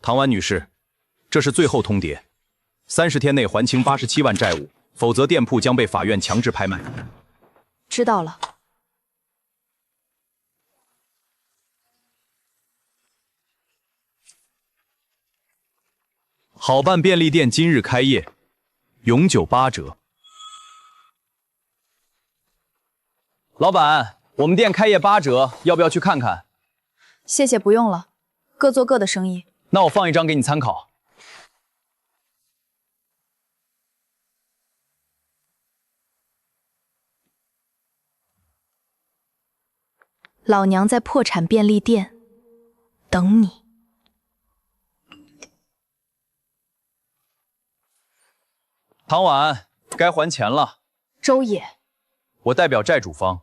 唐婉女士，这是最后通牒，30天内还清87万债务，否则店铺将被法院强制拍卖。知道了。好办便利店今日开业，永久8折。老板，我们店开业8折，要不要去看看？谢谢，不用了，各做各的生意。那我放一张给你参考。老娘在破产便利店等你。唐婉，该还钱了。周野，我代表债主方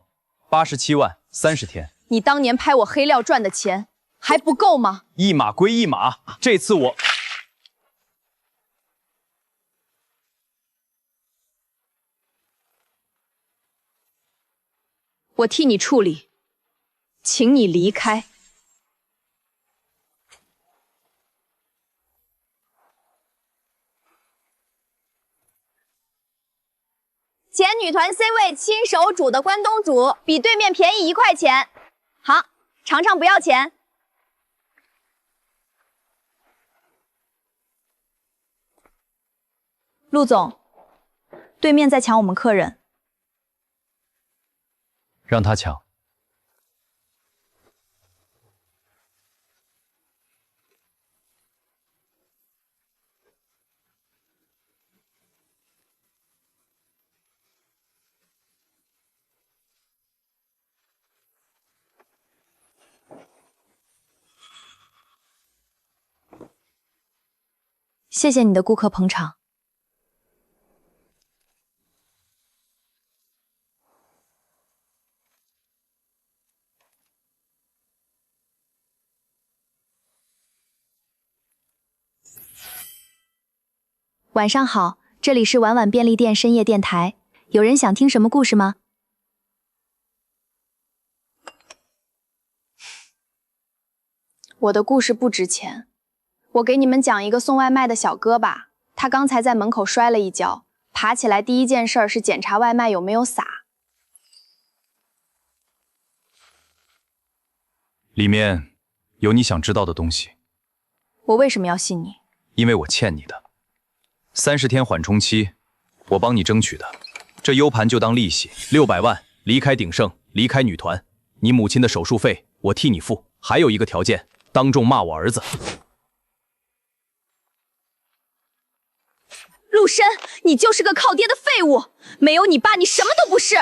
，87万，30天。你当年拍我黑料赚的钱还不够吗？一码归一码，这次我替你处理，请你离开。前女团 C 位亲手煮的关东煮，比对面便宜1块钱。好，尝尝不要钱。陆总，对面在抢我们客人。让他抢。谢谢你的顾客捧场。晚上好，这里是婉婉便利店深夜电台，有人想听什么故事吗？我的故事不值钱，我给你们讲一个送外卖的小哥吧。他刚才在门口摔了一跤，爬起来第一件事是检查外卖有没有洒。里面有你想知道的东西。我为什么要信你？因为我欠你的。30天缓冲期，我帮你争取的。这 U 盘就当利息，600万，离开鼎盛，离开女团，你母亲的手术费我替你付。还有一个条件，当众骂我儿子。陆深，你就是个靠爹的废物，没有你爸，你什么都不是。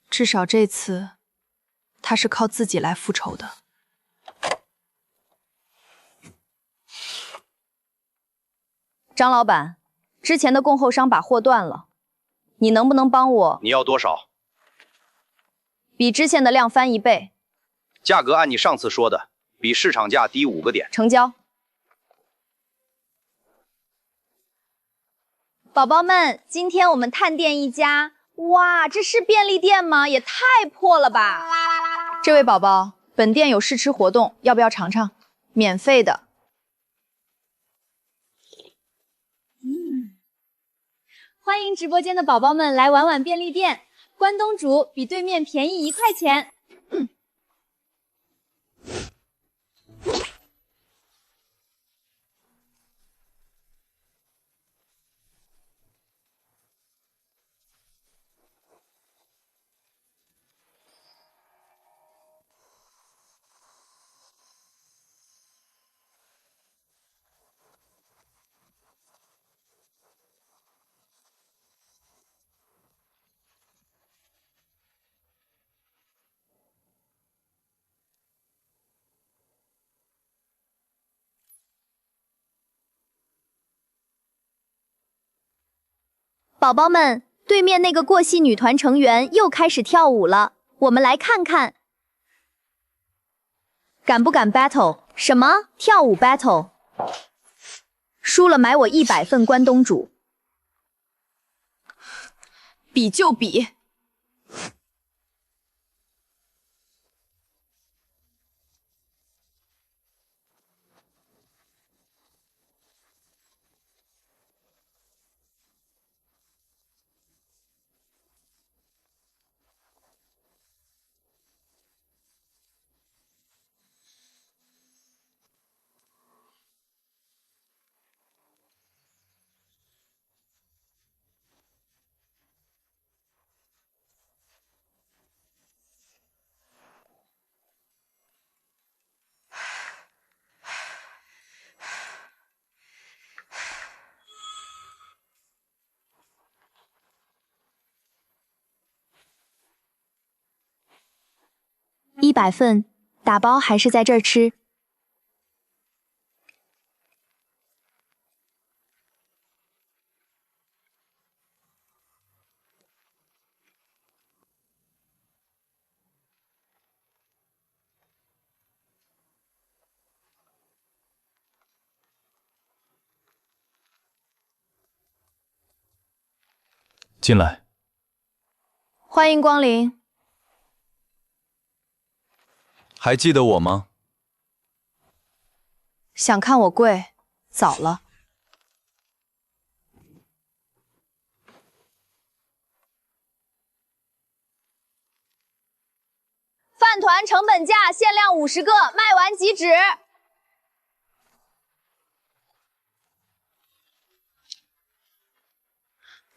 至少这次，他是靠自己来复仇的。张老板，之前的供货商把货断了，你能不能帮我？你要多少？比之前的量翻1倍。价格按你上次说的，比市场价低5个点。成交。宝宝们，今天我们探店一家。哇，这是便利店吗？也太破了吧！这位宝宝，本店有试吃活动，要不要尝尝？免费的。欢迎直播间的宝宝们来婉婉便利店，关东煮比对面便宜1块钱。宝宝们，对面那个过气女团成员又开始跳舞了，我们来看看。敢不敢 battle？ 什么？跳舞 battle？ 输了买我100份关东煮。比就比。100份，打包还是在这儿吃？进来。欢迎光临。还记得我吗？想看我跪，早了。饭团成本价，限量50个，卖完即止。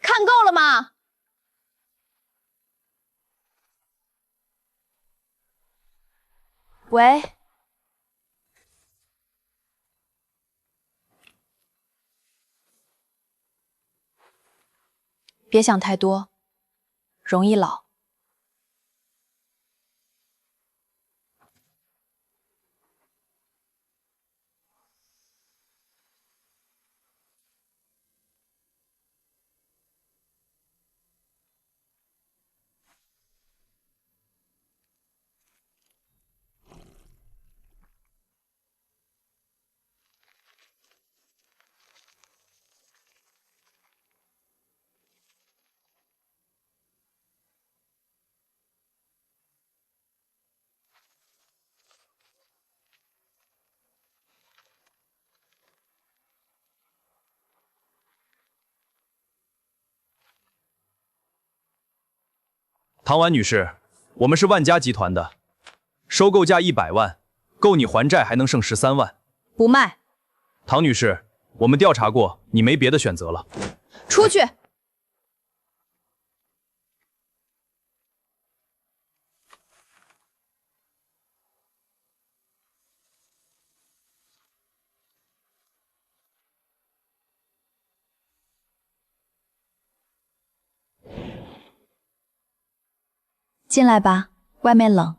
看够了吗？喂，别想太多，容易老。唐婉女士，我们是万家集团的，收购价100万，够你还债还能剩13万。不卖，唐女士，我们调查过，你没别的选择了。出去。进来吧，外面冷。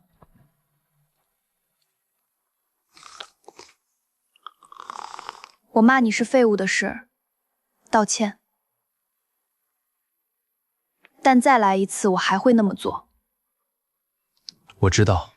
我骂你是废物的事，道歉。但再来一次，我还会那么做。我知道。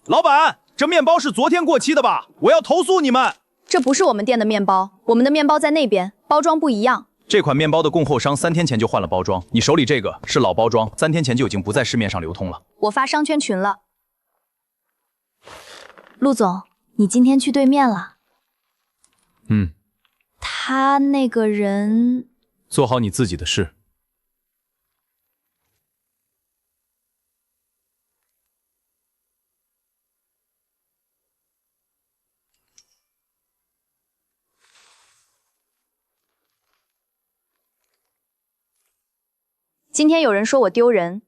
老板，这面包是昨天过期的吧？我要投诉你们！这不是我们店的面包，我们的面包在那边，包装不一样。这款面包的供货商3天前就换了包装，你手里这个是老包装，3天前就已经不在市面上流通了。我发商圈群了。陆总，你今天去对面了？他那个人……做好你自己的事。今天有人说我丢人，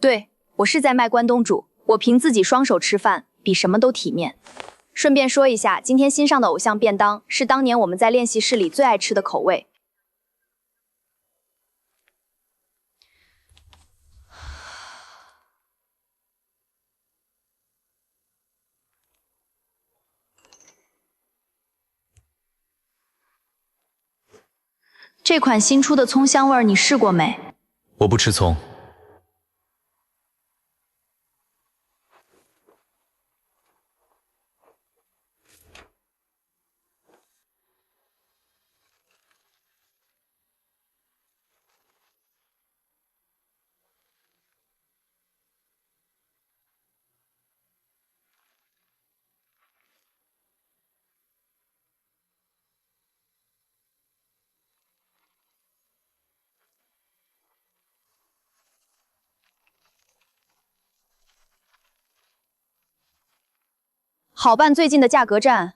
对，我是在卖关东煮，我凭自己双手吃饭，比什么都体面。顺便说一下，今天新上的偶像便当是当年我们在练习室里最爱吃的口味。这款新出的葱香味儿你试过没？我不吃葱。好办最近的价格战，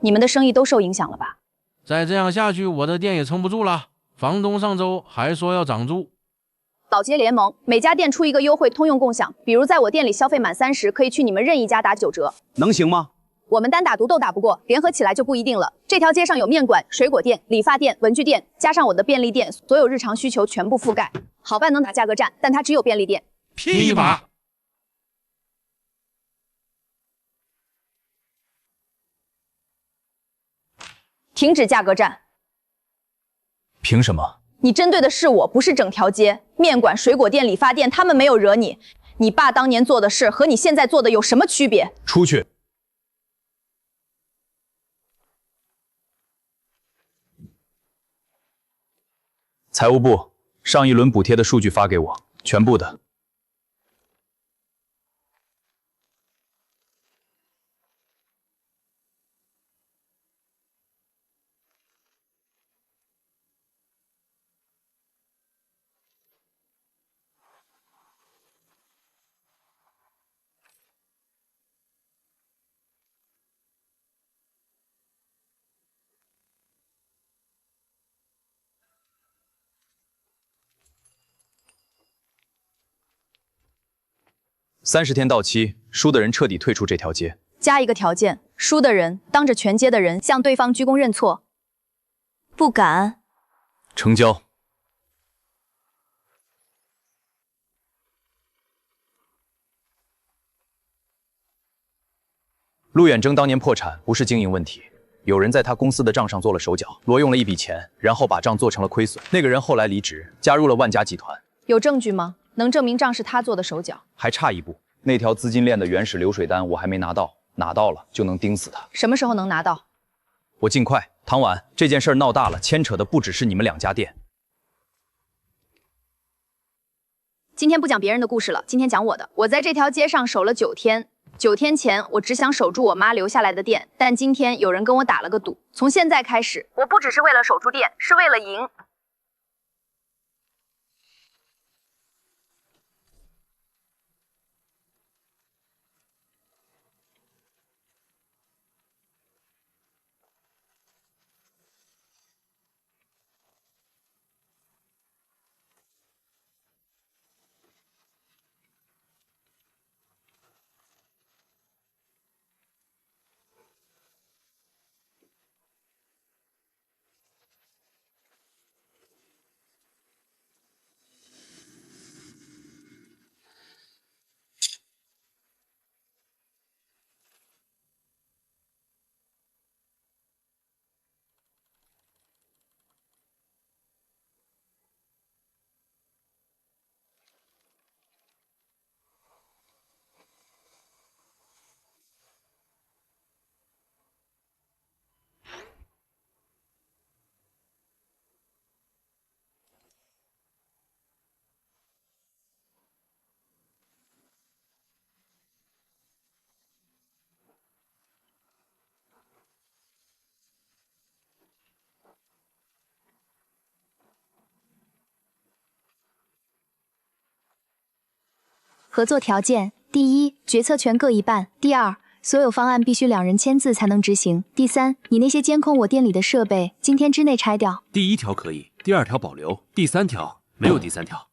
你们的生意都受影响了吧？再这样下去，我的店也撑不住了。房东上周还说要涨租。老街联盟每家店出一个优惠通用共享，比如在我店里消费满30，可以去你们任意家打9折。能行吗？我们单打独斗打不过，联合起来就不一定了。这条街上有面馆、水果店、理发店、文具店，加上我的便利店，所有日常需求全部覆盖。好办能打价格战，但它只有便利店。拼一把！停止价格战！凭什么？你针对的是我，不是整条街。面馆、水果店、理发店，他们没有惹你。你爸当年做的事和你现在做的有什么区别？出去！财务部，上一轮补贴的数据发给我，全部的。30天到期，输的人彻底退出这条街。加一个条件，输的人当着全街的人向对方鞠躬认错。不敢。成交。陆远征当年破产不是经营问题，有人在他公司的账上做了手脚，挪用了一笔钱，然后把账做成了亏损。那个人后来离职，加入了万家集团。有证据吗？能证明账是他做的手脚？还差一步，那条资金链的原始流水单我还没拿到，拿到了就能盯死他。什么时候能拿到？我尽快。唐婉，这件事闹大了，牵扯的不只是你们2家店。今天不讲别人的故事了，今天讲我的。我在这条街上守了9天，9天前我只想守住我妈留下来的店，但今天有人跟我打了个赌，从现在开始，我不只是为了守住店，是为了赢。合作条件：第一，决策权各一半；第二，所有方案必须2人签字才能执行；第三，你那些监控我店里的设备，今天之内拆掉。第1条可以，第2条保留，第3条没有第3条。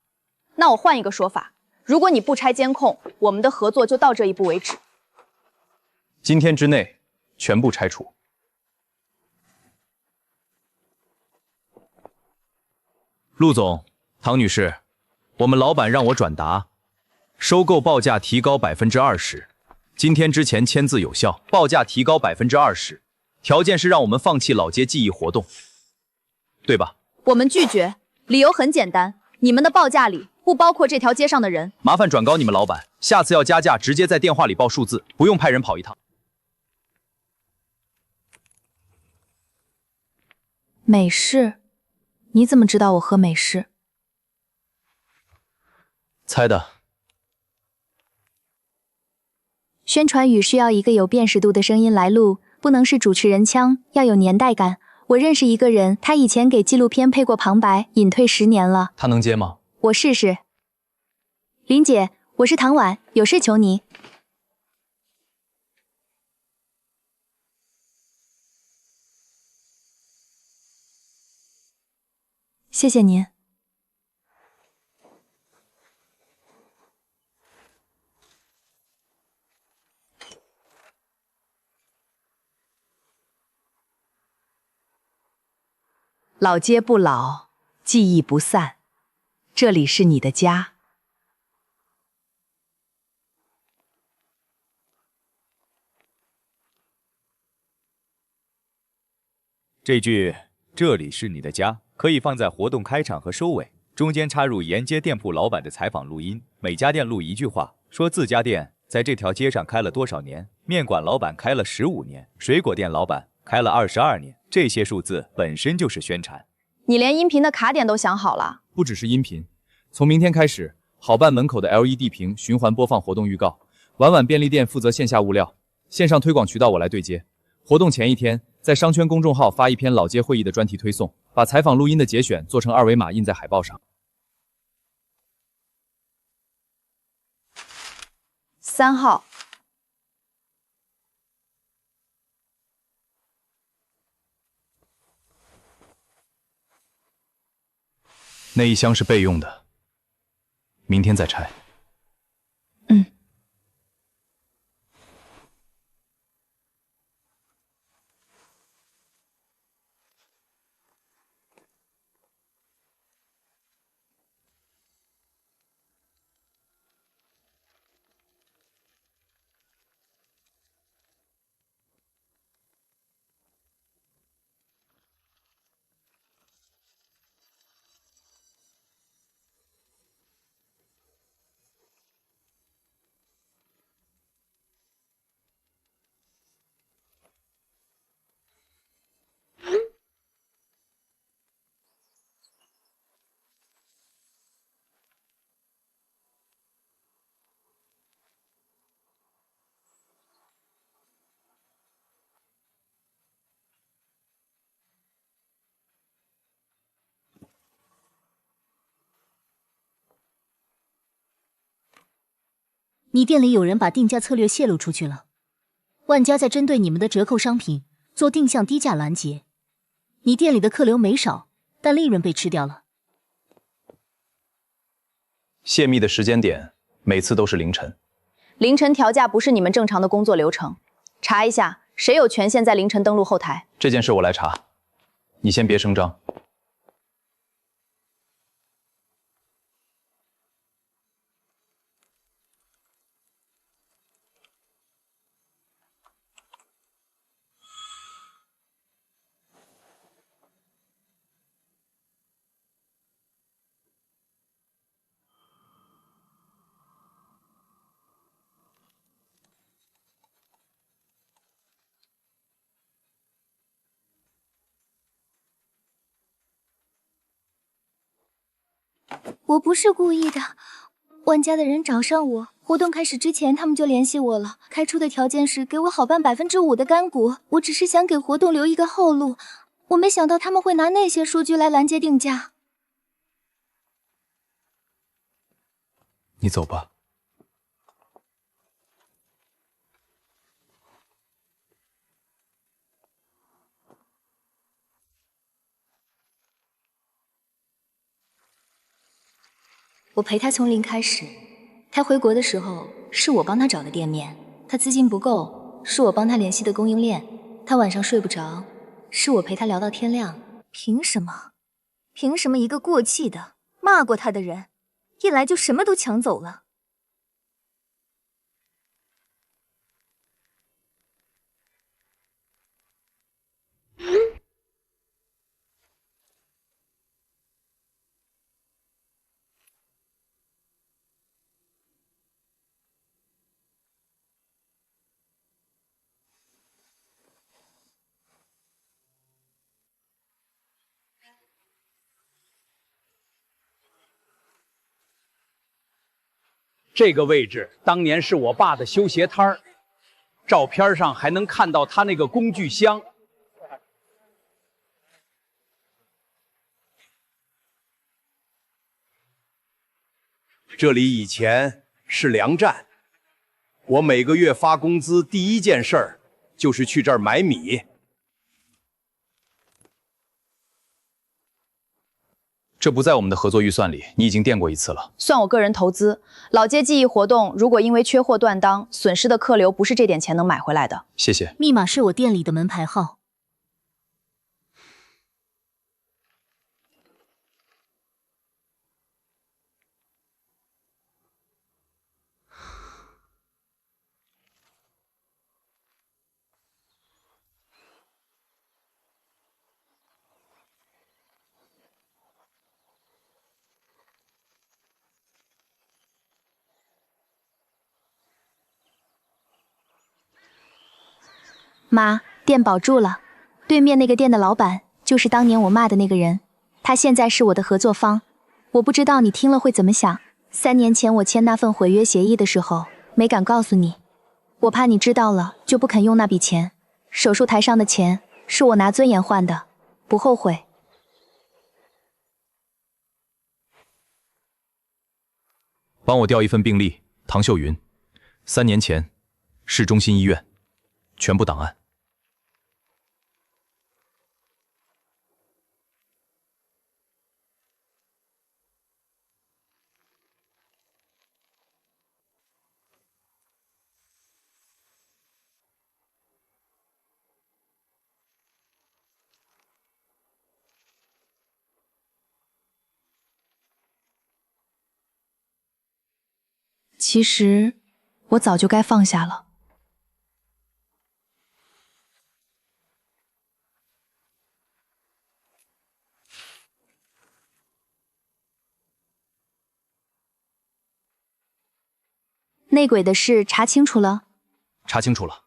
那我换一个说法，如果你不拆监控，我们的合作就到这一步为止。今天之内全部拆除。陆总，唐女士，我们老板让我转达。收购报价提高20%，今天之前签字有效。报价提高20%，条件是让我们放弃老街记忆活动，对吧？我们拒绝，理由很简单，你们的报价里不包括这条街上的人。麻烦转告你们老板，下次要加价直接在电话里报数字，不用派人跑一趟。美式？你怎么知道我喝美式？猜的。宣传语需要一个有辨识度的声音来录，不能是主持人腔，要有年代感。我认识一个人，他以前给纪录片配过旁白，隐退10年了。他能接吗？我试试。林姐，我是唐婉，有事求你。谢谢您。老街不老，记忆不散，这里是你的家。这句“这里是你的家”可以放在活动开场和收尾，中间插入沿街店铺老板的采访录音，每家店录一句话，说自家店在这条街上开了多少年，面馆老板开了15年，水果店老板开了22年，这些数字本身就是宣传。你连音频的卡点都想好了？不只是音频，从明天开始，好办门口的 LED 屏循环播放活动预告，晚晚便利店负责线下物料，线上推广渠道我来对接。活动前一天，在商圈公众号发一篇老街会议的专题推送，把采访录音的节选做成2维码印在海报上。3号。那一箱是备用的，明天再拆。你店里有人把定价策略泄露出去了，万家在针对你们的折扣商品做定向低价拦截，你店里的客流没少，但利润被吃掉了。泄密的时间点每次都是凌晨。凌晨调价不是你们正常的工作流程，查一下谁有权限在凌晨登录后台。这件事我来查，你先别声张。我不是故意的，万家的人找上我，活动开始之前他们就联系我了，开出的条件是给我好办5%的干股，我只是想给活动留一个后路，我没想到他们会拿那些数据来拦截定价。你走吧。我陪他从零开始，他回国的时候是我帮他找的店面，他资金不够，是我帮他联系的供应链，他晚上睡不着，是我陪他聊到天亮。凭什么？凭什么一个过气的骂过他的人，一来就什么都抢走了？这个位置当年是我爸的修鞋摊儿，照片上还能看到他那个工具箱。这里以前是粮站，我每个月发工资第一件事儿就是去这儿买米。这不在我们的合作预算里，你已经垫过一次了。算我个人投资。老街记忆活动如果因为缺货断档，损失的客流不是这点钱能买回来的。谢谢。密码是我店里的门牌号。妈，店保住了。对面那个店的老板就是当年我骂的那个人，他现在是我的合作方。我不知道你听了会怎么想。3年前我签那份毁约协议的时候，没敢告诉你，我怕你知道了就不肯用那笔钱。手术台上的钱是我拿尊严换的，不后悔。帮我调一份病历，唐秀云，3年前，市中心医院，全部档案。其实，我早就该放下了。内鬼的事查清楚了？查清楚了。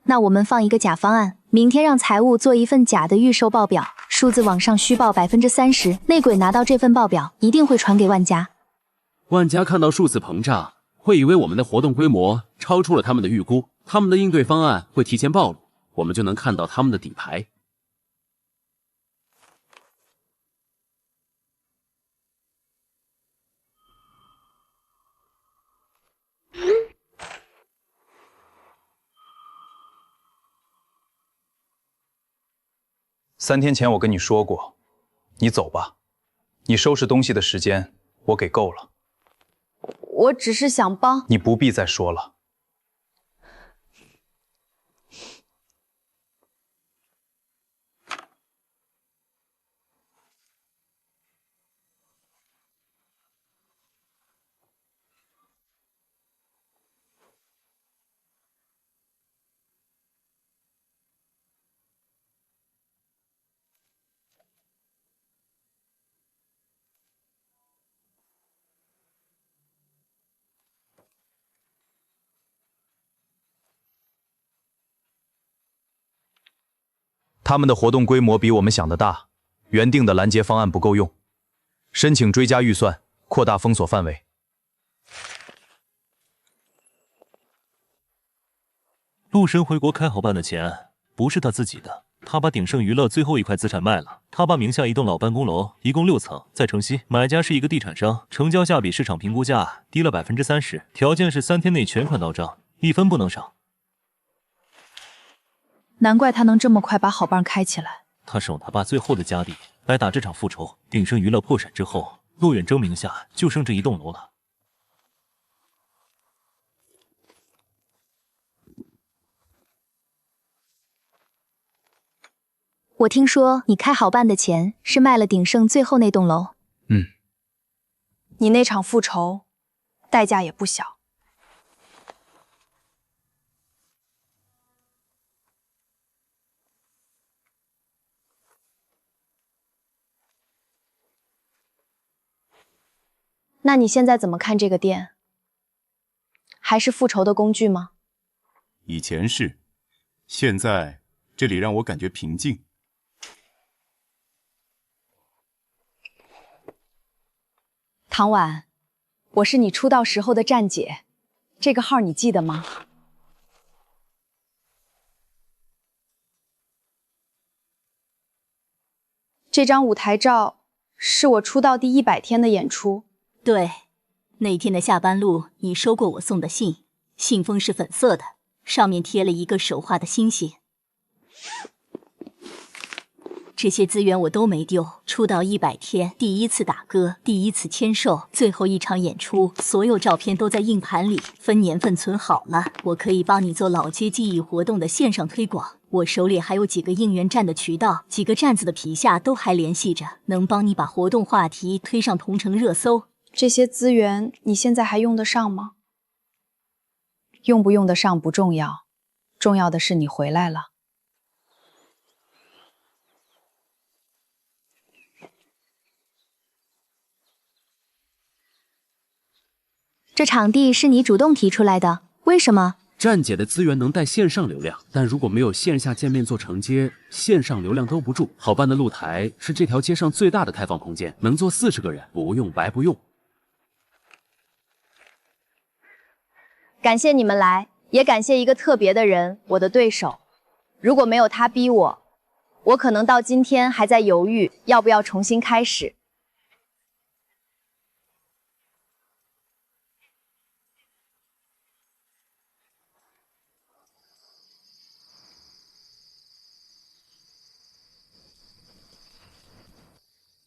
那我们放一个假方案，明天让财务做一份假的预售报表，数字往上虚报30%，内鬼拿到这份报表一定会传给万家。万家看到数字膨胀，会以为我们的活动规模超出了他们的预估，他们的应对方案会提前暴露，我们就能看到他们的底牌。3天前我跟你说过，你走吧，你收拾东西的时间我给够了。我只是想帮你，不必再说了。他们的活动规模比我们想的大，原定的拦截方案不够用，申请追加预算，扩大封锁范围。陆神回国开好办的钱不是他自己的，他把鼎盛娱乐最后一块资产卖了，他把名下一栋老办公楼，一共6层，在城西，买家是一个地产商，成交价比市场评估价低了30%，条件是3天内全款到账，1分不能少。难怪他能这么快把好办开起来。他是用他爸最后的家底来打这场复仇。鼎盛娱乐破产之后，骆远征名下就剩这一栋楼了。我听说你开好办的钱是卖了鼎盛最后那栋楼。你那场复仇，代价也不小。那你现在怎么看这个店？还是复仇的工具吗？以前是，现在这里让我感觉平静。唐婉，我是你出道时候的站姐，这个号你记得吗？这张舞台照是我出道第100天的演出。对，那天的下班路，你收过我送的信，信封是粉色的，上面贴了一个手画的星星。这些资源我都没丢。出道100天，第一次打歌，第一次签售，最后一场演出，所有照片都在硬盘里，分年份存好了。我可以帮你做老街记忆活动的线上推广。我手里还有几个应援站的渠道，几个站子的皮下都还联系着，能帮你把活动话题推上同城热搜。这些资源你现在还用得上吗？用不用得上不重要，重要的是你回来了。这场地是你主动提出来的，为什么？站姐的资源能带线上流量，但如果没有线下见面做承接，线上流量兜不住。好办的露台是这条街上最大的开放空间，能坐40个人，不用白不用。感谢你们来，也感谢一个特别的人，我的对手。如果没有他逼我，我可能到今天还在犹豫要不要重新开始。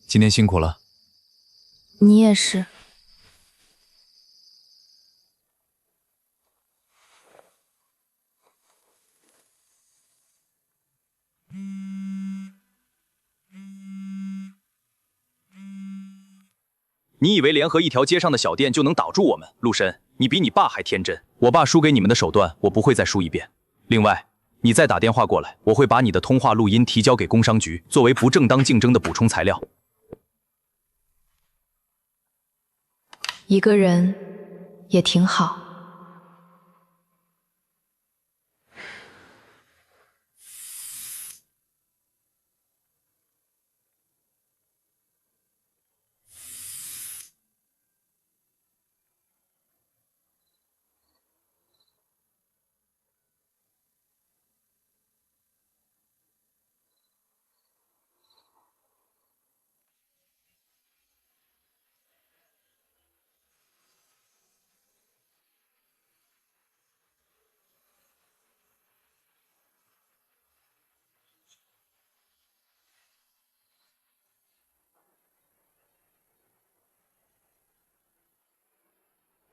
今天辛苦了。你也是。你以为联合一条街上的小店就能挡住我们？陆深，你比你爸还天真。我爸输给你们的手段，我不会再输一遍。另外，你再打电话过来，我会把你的通话录音提交给工商局，作为不正当竞争的补充材料。一个人也挺好。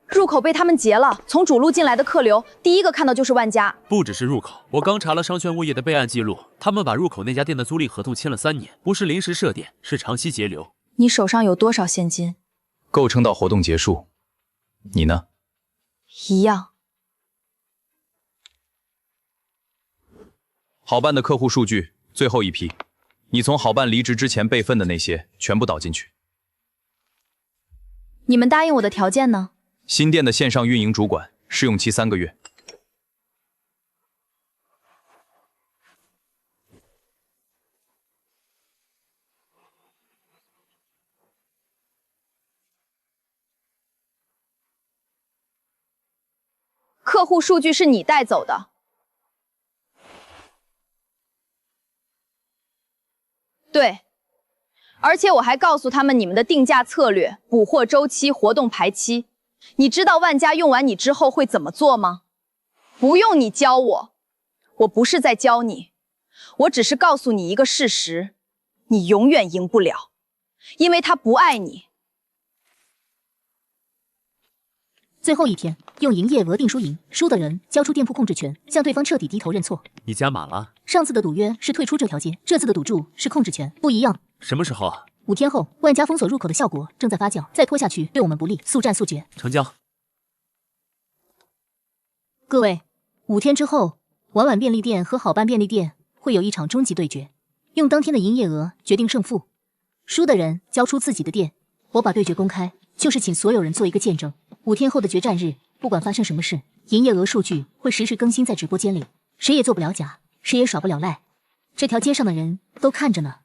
入口被他们截了，从主路进来的客流，第一个看到就是万家。不只是入口，我刚查了商圈物业的备案记录，他们把入口那家店的租赁合同签了3年，不是临时设店，是长期节流。你手上有多少现金？够撑到活动结束。你呢？一样。好办的客户数据，最后一批，你从好办离职之前备份的那些，全部导进去。你们答应我的条件呢？新店的线上运营主管，试用期3个月。客户数据是你带走的。对，而且我还告诉他们你们的定价策略、补货周期、活动排期。你知道万家用完你之后会怎么做吗？不用你教我，我不是在教你，我只是告诉你一个事实，你永远赢不了，因为他不爱你。最后一天，用营业额定输赢，输的人交出店铺控制权，向对方彻底低头认错。你加码了？上次的赌约是退出这条街，这次的赌注是控制权，不一样。什么时候啊？5天后，万家封锁入口的效果正在发酵，再拖下去对我们不利，速战速决。成交。各位，5天之后，晚晚便利店和好办便利店会有一场终极对决，用当天的营业额决定胜负。输的人交出自己的店，我把对决公开，就是请所有人做一个见证。5天后的决战日，不管发生什么事，营业额数据会实时更新在直播间里，谁也做不了假，谁也耍不了赖，这条街上的人都看着呢。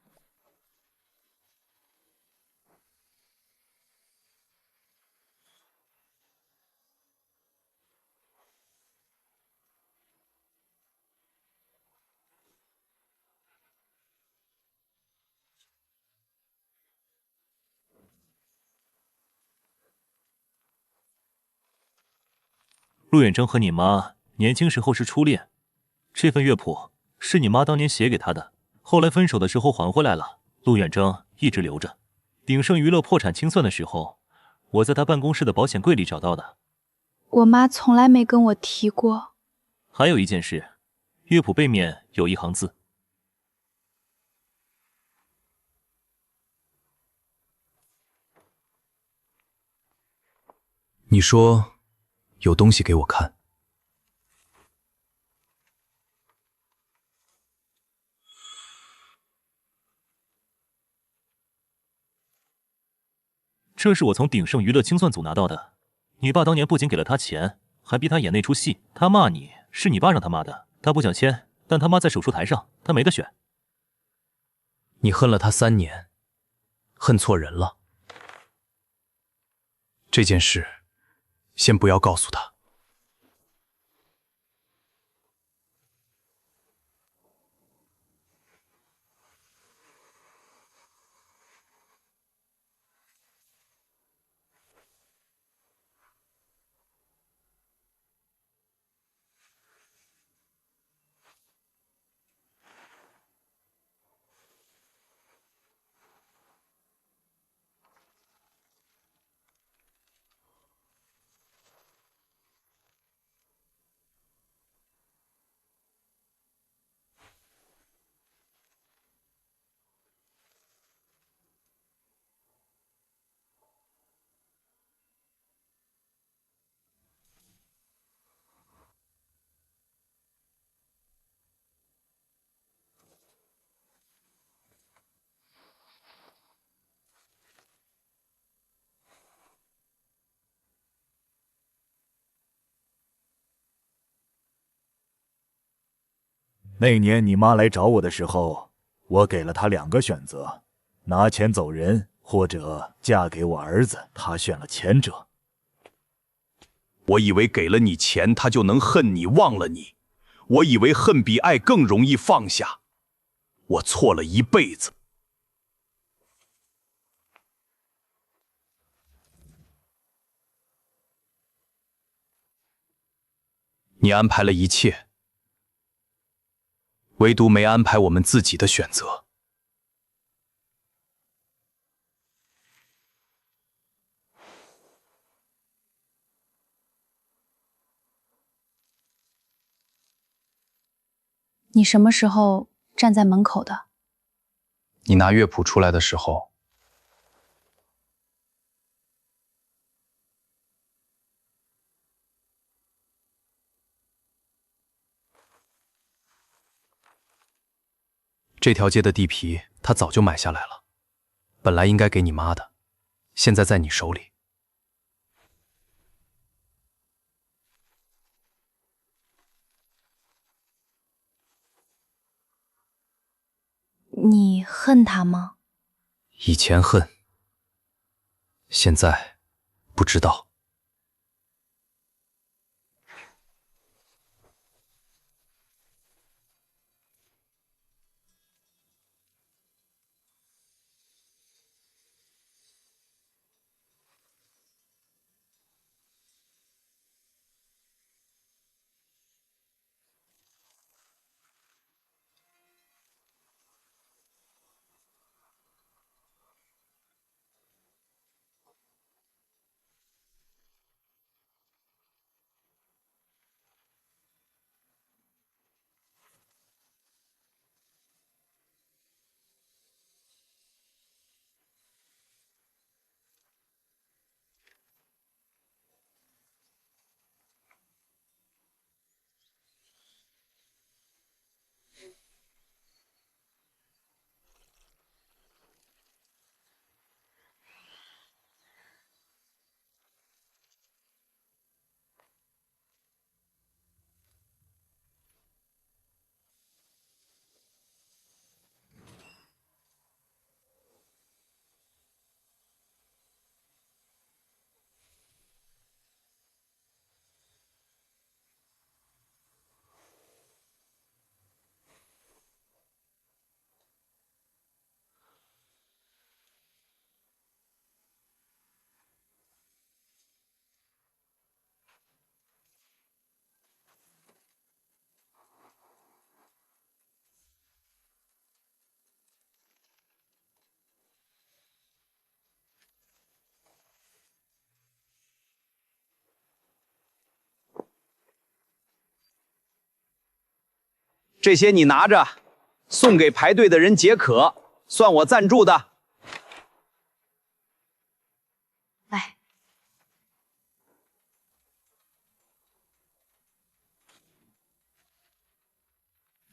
陆远征和你妈年轻时候是初恋，这份乐谱是你妈当年写给他的，后来分手的时候还回来了，陆远征一直留着。鼎盛娱乐破产清算的时候，我在他办公室的保险柜里找到的。我妈从来没跟我提过。还有一件事，乐谱背面有一行字。你说有东西给我看。这是我从鼎盛娱乐清算组拿到的。你爸当年不仅给了他钱，还逼他演那出戏。他骂你是你爸让他骂的，他不想签，但他妈在手术台上，他没得选。你恨了他3年，恨错人了。这件事，先不要告诉他。那年你妈来找我的时候，我给了她2个选择：拿钱走人，或者嫁给我儿子。她选了前者。我以为给了你钱，他就能恨你、忘了你。我以为恨比爱更容易放下。我错了一辈子。你安排了一切，唯独没安排我们自己的选择。你什么时候站在门口的？你拿乐谱出来的时候，这条街的地皮他早就买下来了，本来应该给你妈的，现在在你手里。你恨他吗？以前恨，现在不知道。这些你拿着，送给排队的人解渴，算我赞助的。来，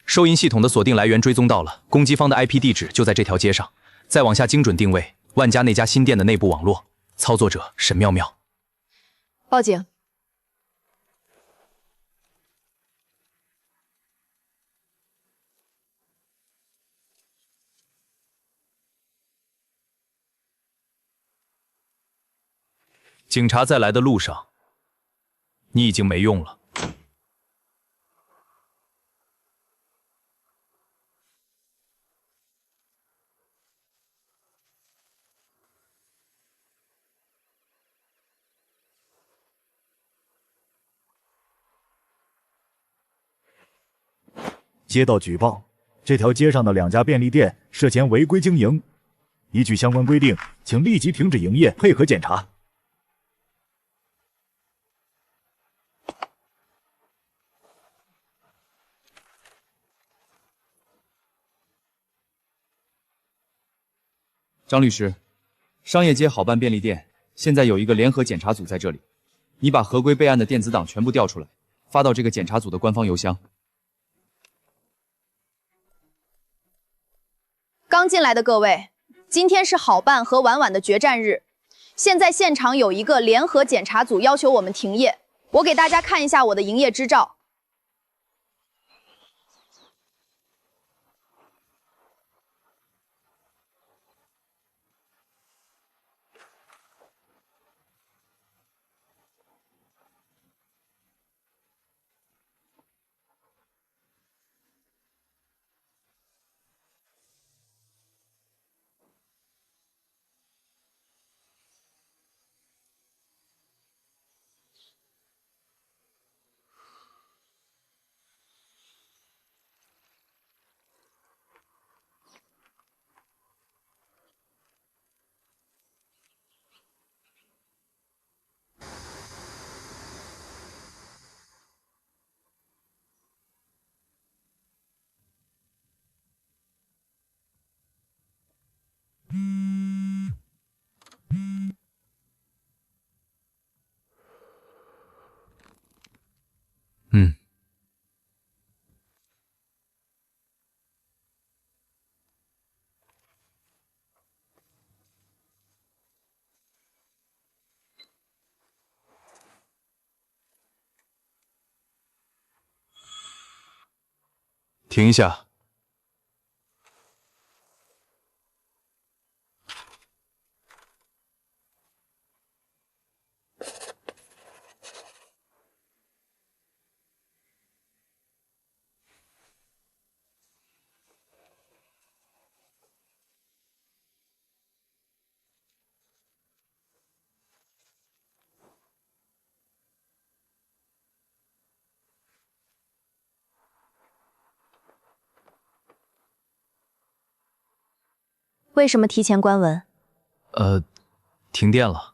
收银系统的锁定来源追踪到了，攻击方的 IP 地址就在这条街上。再往下精准定位万家那家新店的内部网络，操作者沈妙妙。报警。警察在来的路上，你已经没用了。接到举报，这条街上的2家便利店涉嫌违规经营，依据相关规定，请立即停止营业，配合检查。张律师，商业街好办便利店现在有一个联合检查组在这里，你把合规备案的电子档全部调出来，发到这个检查组的官方邮箱。刚进来的各位，今天是好办和婉婉的决战日。现在现场有一个联合检查组要求我们停业，我给大家看一下我的营业执照。停一下。为什么提前关门？停电了。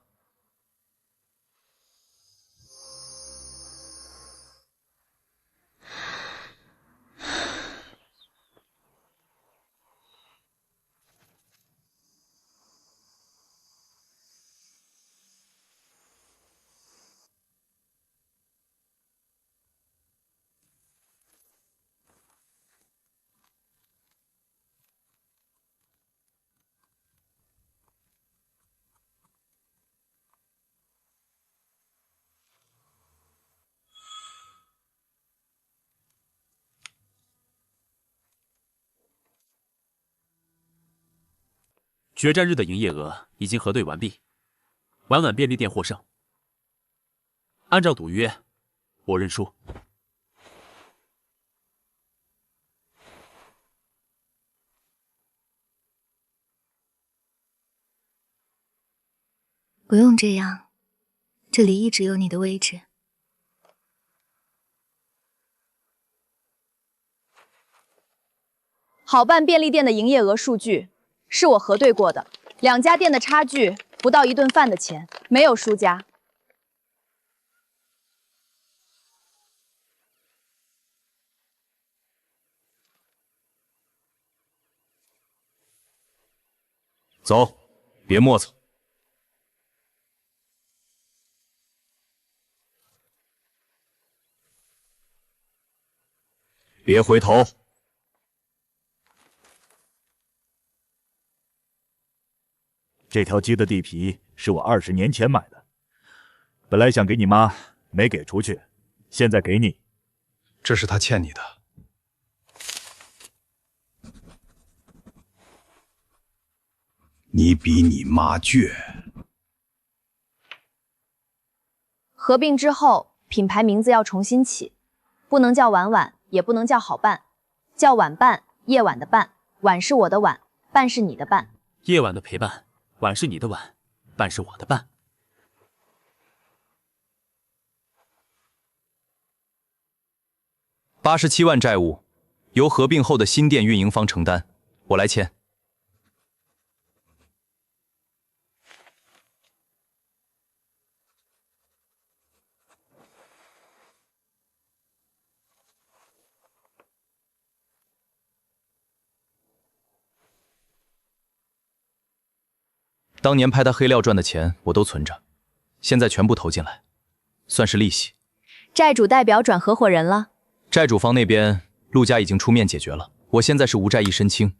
决战日的营业额已经核对完毕，婉婉便利店获胜。按照赌约，我认输。不用这样，这里一直有你的位置。好办便利店的营业额数据是我核对过的，2家店的差距不到1顿饭的钱，没有输家。走，别磨蹭。别回头。这条鸡的地皮是我20年前买的，本来想给你妈，没给出去，现在给你。这是她欠你的。你比你妈倔。合并之后，品牌名字要重新起，不能叫晚晚，也不能叫好伴，叫晚伴，夜晚的伴，晚是我的晚，伴是你的伴。夜晚的陪伴，晚是你的晚，伴是我的伴。87万债务，由合并后的新店运营方承担，我来签。当年拍他黑料赚的钱我都存着，现在全部投进来，算是利息。债主代表转合伙人了。债主方那边，陆家已经出面解决了，我现在是无债一身轻。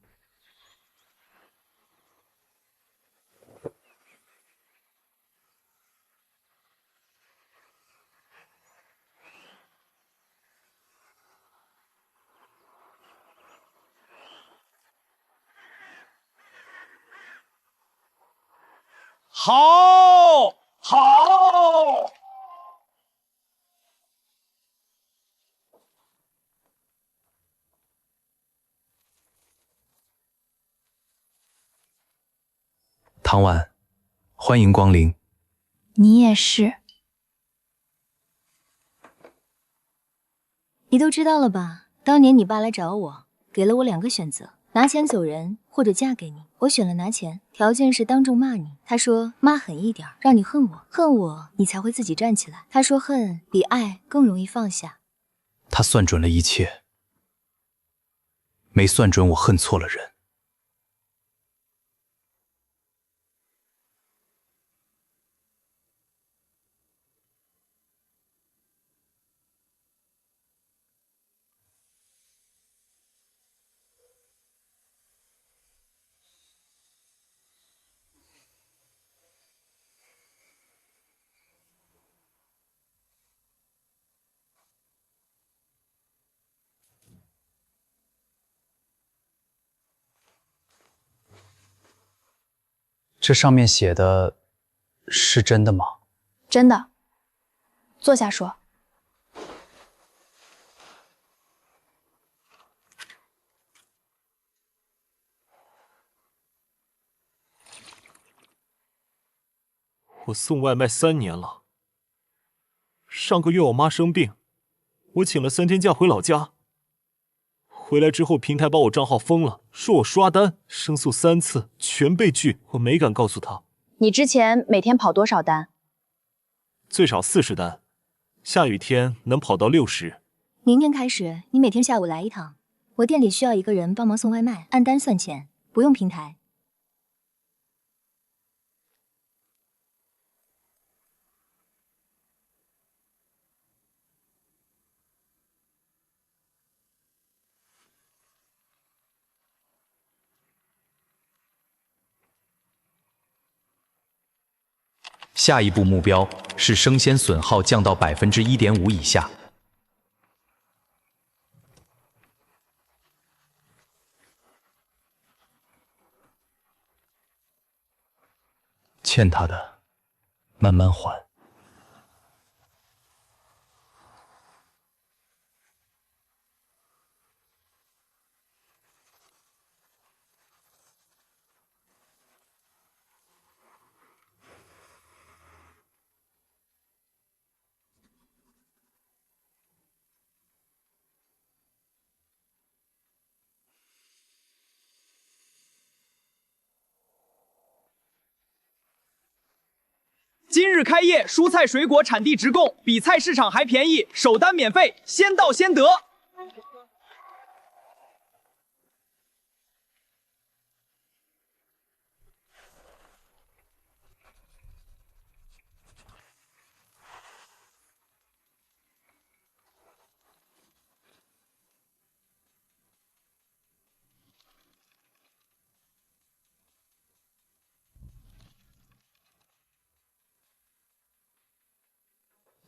好，好。唐婉，欢迎光临。你也是。你都知道了吧？当年你爸来找我，给了我2个选择：拿钱走人，或者嫁给你。我选了拿钱，条件是当众骂你。他说骂狠一点，让你恨我，恨我你才会自己站起来。他说恨比爱更容易放下。他算准了一切，没算准我恨错了人。这上面写的是真的吗？真的。坐下说。我送外卖3年了。上个月我妈生病，我请了3天假回老家。回来之后，平台把我账号封了，说我刷单，申诉3次全被拒，我没敢告诉他。你之前每天跑多少单？最少40单，下雨天能跑到60。明天开始，你每天下午来一趟，我店里需要1个人帮忙送外卖，按单算钱，不用平台。下一步目标是生鲜损耗降到1.5%以下。欠他的，慢慢还。今日开业，蔬菜水果产地直供，比菜市场还便宜，首单免费，先到先得。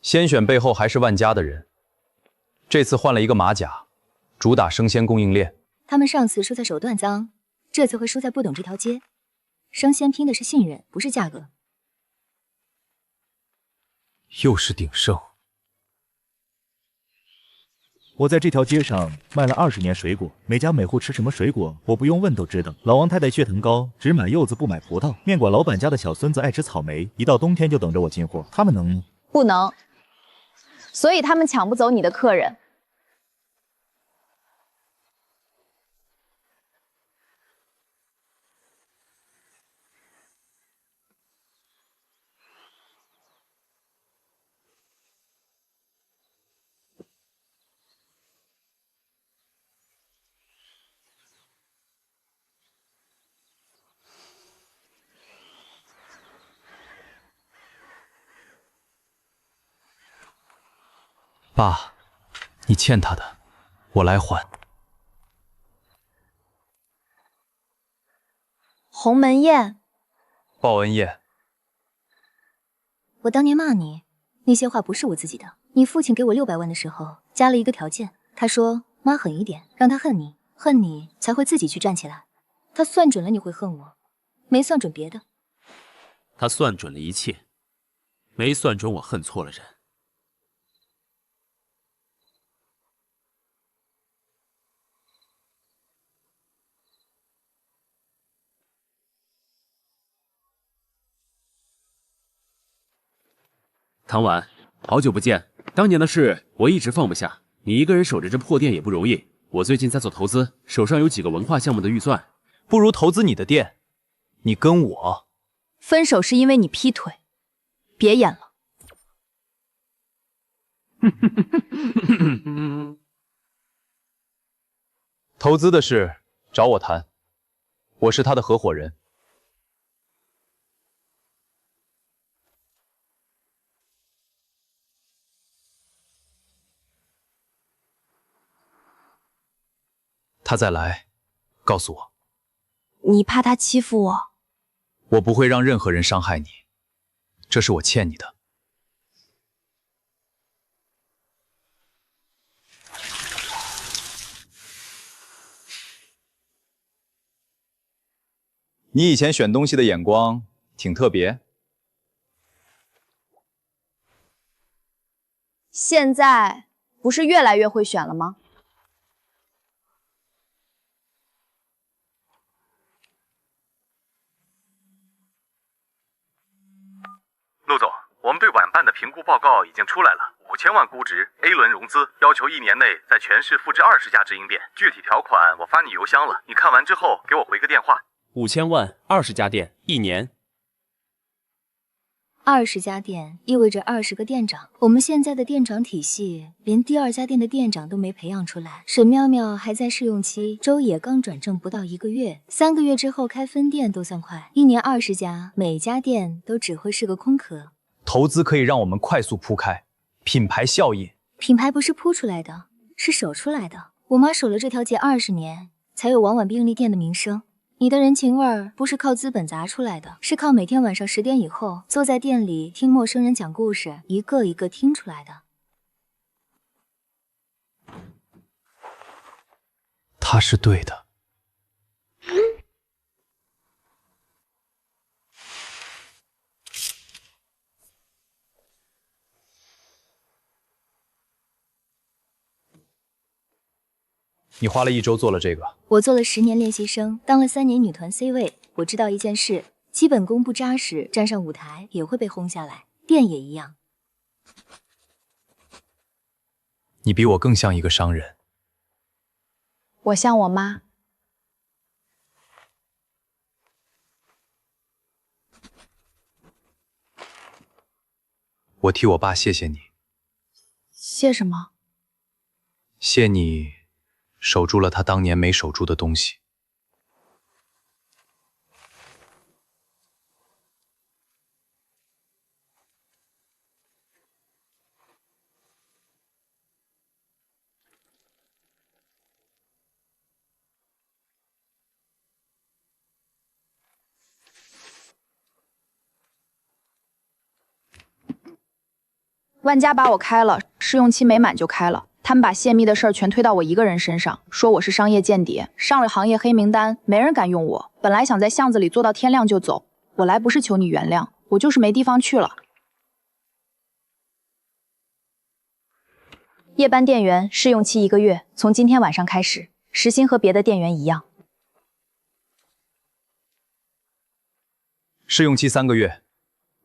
先选背后还是万家的人，这次换了一个马甲，主打生鲜供应链。他们上次输在手段脏，这次会输在不懂这条街。生鲜拼的是信任，不是价格。又是鼎盛。我在这条街上卖了20年水果，每家每户吃什么水果，我不用问都知道。老王太太血糖高，只买柚子不买葡萄。面馆老板家的小孙子爱吃草莓，一到冬天就等着我进货。他们能？不能。所以他们抢不走你的客人。爸，你欠他的，我来还。鸿门宴，报恩宴。我当年骂你，那些话不是我自己的。你父亲给我600万的时候，加了一个条件，他说妈狠一点，让他恨你，恨你才会自己去站起来。他算准了你会恨我，没算准别的。他算准了一切，没算准我恨错了人。唐婉，好久不见。当年的事我一直放不下，你一个人守着这破店也不容易。我最近在做投资，手上有几个文化项目的预算，不如投资你的店。你跟我分手是因为你劈腿，别演了。投资的事找我谈，我是他的合伙人。他再来，告诉我。你怕他欺负我？我不会让任何人伤害你，这是我欠你的。你以前选东西的眼光挺特别。现在不是越来越会选了吗？陆总，我们对晚办的评估报告已经出来了，5000万估值 ，A 轮融资，要求1年内在全市复制20家直营店，具体条款我发你邮箱了，你看完之后给我回个电话。5000万，20家店，1年。20家店意味着20个店长，我们现在的店长体系连第2家店的店长都没培养出来。沈妙妙还在试用期，周也刚转正不到1个月，3个月之后开分店都算快，1年20家，每家店都只会是个空壳。投资可以让我们快速铺开，品牌效应。品牌不是铺出来的，是守出来的。我妈守了这条街20年，才有往晚便利店的名声。你的人情味儿不是靠资本砸出来的，是靠每天晚上10点以后坐在店里听陌生人讲故事，一个一个听出来的。他是对的。你花了1周做了这个，我做了10年练习生，当了3年女团 C 位。我知道一件事，基本功不扎实，站上舞台也会被轰下来，店也一样。你比我更像一个商人。我像我妈。我替我爸谢谢你。谢什么？谢你守住了他当年没守住的东西。万家把我开了，试用期没满就开了。他们把泄密的事儿全推到我一个人身上，说我是商业间谍，上了行业黑名单，没人敢用我。本来想在巷子里做到天亮就走，我来不是求你原谅，我就是没地方去了。夜班店员试用期1个月，从今天晚上开始，时薪和别的店员一样。试用期3个月，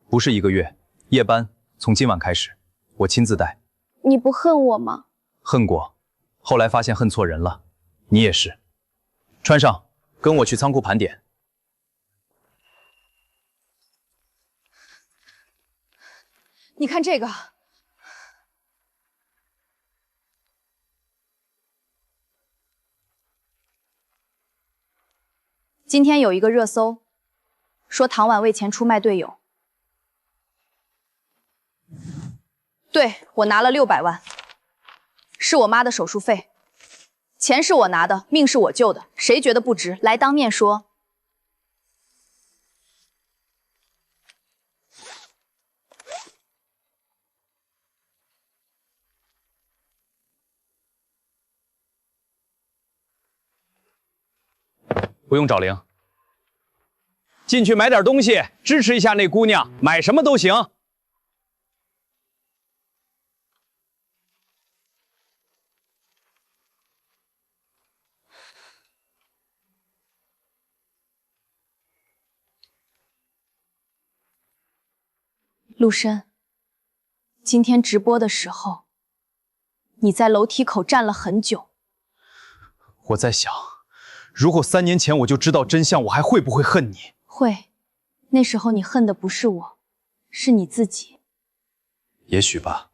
不是1个月。夜班从今晚开始，我亲自带。你不恨我吗？恨过，后来发现恨错人了。你也是。穿上，跟我去仓库盘点。你看这个。今天有一个热搜，说唐婉为钱出卖队友。对，我拿了600万，是我妈的手术费，钱是我拿的，命是我救的，谁觉得不值，来当面说。不用找零，进去买点东西，支持一下那姑娘，买什么都行。陆深，今天直播的时候，你在楼梯口站了很久。我在想，如果3年前我就知道真相，我还会不会恨你？会，那时候你恨的不是我，是你自己。也许吧。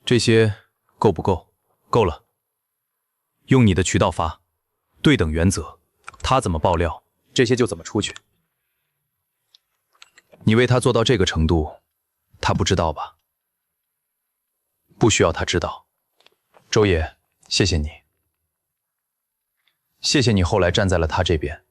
这些够不够？够了。用你的渠道发，对等原则，他怎么爆料，这些就怎么出去。你为他做到这个程度，他不知道吧？不需要他知道。周野，谢谢你，谢谢你后来站在了他这边。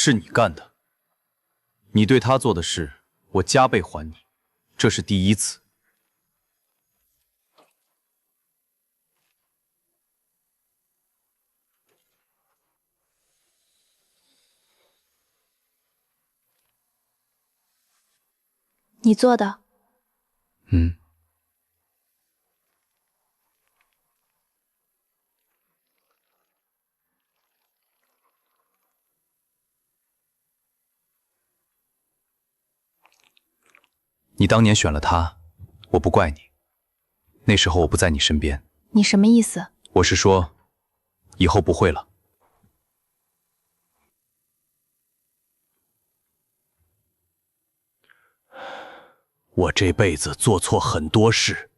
是你干的，你对他做的事，我加倍还你，这是第1次。你做的。嗯。你当年选了他，我不怪你。那时候我不在你身边。你什么意思？我是说，以后不会了。我这辈子做错很多事，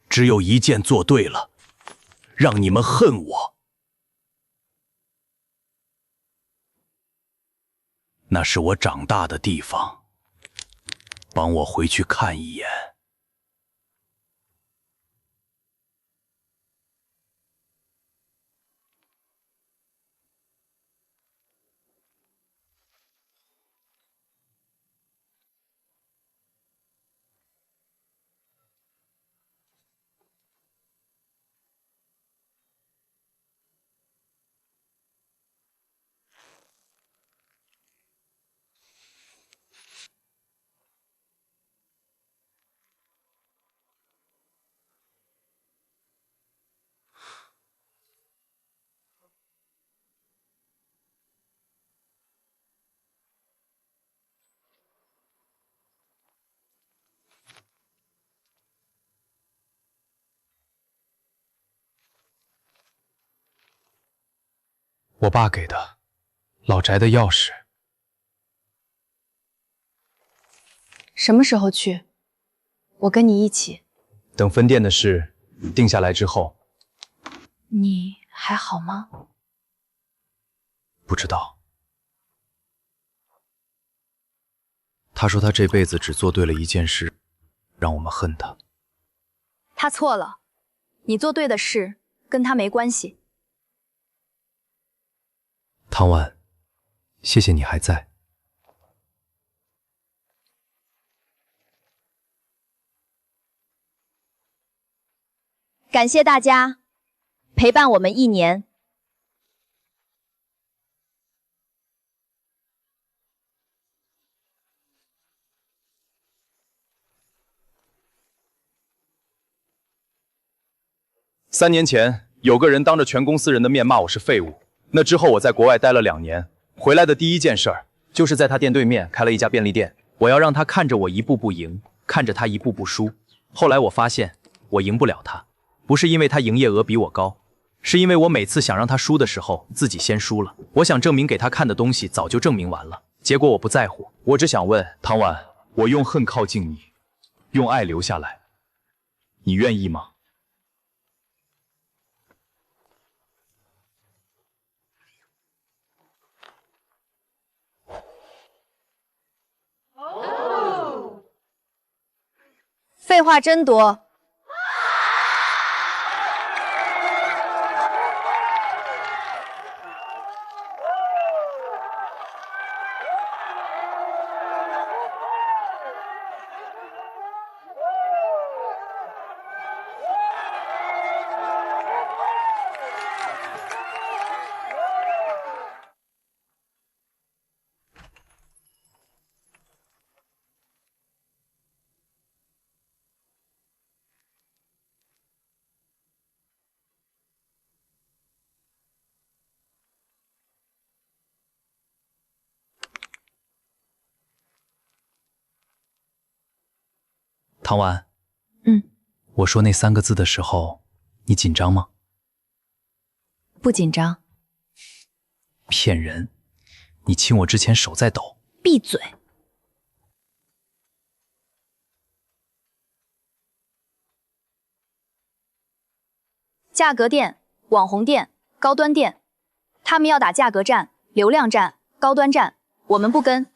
只有一件做对了，让你们恨我。那是我长大的地方。帮我回去看一眼。我爸给的老宅的钥匙。什么时候去？我跟你一起。等分店的事定下来之后。你还好吗？不知道。他说他这辈子只做对了一件事，让我们恨他。他错了，你做对的事跟他没关系。唐婉，谢谢你还在。感谢大家陪伴我们1年。3年前，有个人当着全公司人的面骂我是废物。那之后，我在国外待了2年，回来的第一件事儿就是在他店对面开了一家便利店。我要让他看着我一步步赢，看着他一步步输。后来我发现，我赢不了他，不是因为他营业额比我高，是因为我每次想让他输的时候，自己先输了。我想证明给他看的东西早就证明完了，结果我不在乎。我只想问唐婉，我用恨靠近你，用爱留下来，你愿意吗？废话真多。唐婉，我说那3个字的时候，你紧张吗？不紧张。骗人！你亲我之前手在抖。闭嘴！价格店、网红店、高端店，他们要打价格战、流量战、高端战，我们不跟。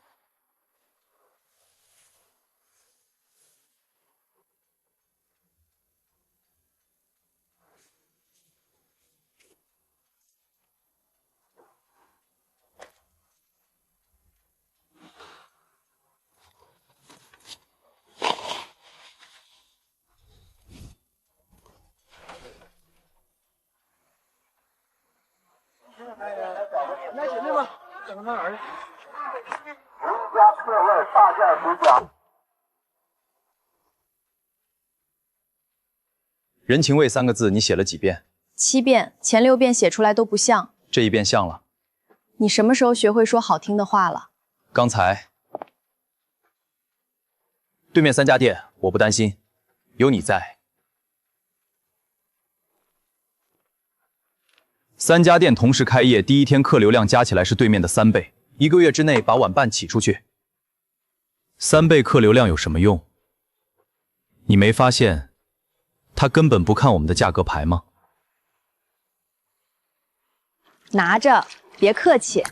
来姐妹们，等着哪儿去？家各位大驾随讲。人情味3个字，你写了几遍7遍，前6遍写出来都不像。这一遍像了。你什么时候学会说好听的话了？刚才对面3家店，我不担心，有你在。3家店同时开业，第1天客流量加起来是对面的3倍，1个月之内把晚半起出去。3倍客流量有什么用？你没发现他根本不看我们的价格牌吗？拿着，别客气。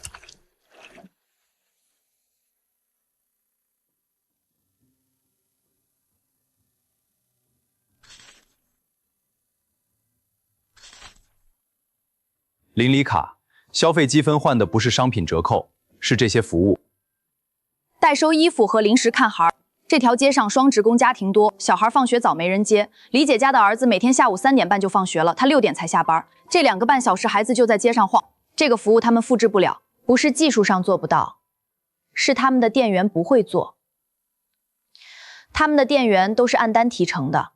邻里卡，消费积分换的不是商品折扣，是这些服务。代收衣服和零食看孩儿。这条街上双职工家庭多，小孩放学早没人接。李姐家的儿子每天下午3点半就放学了，他6点才下班。这2个半小时孩子就在街上晃。这个服务他们复制不了，不是技术上做不到，是他们的店员不会做。他们的店员都是按单提成的，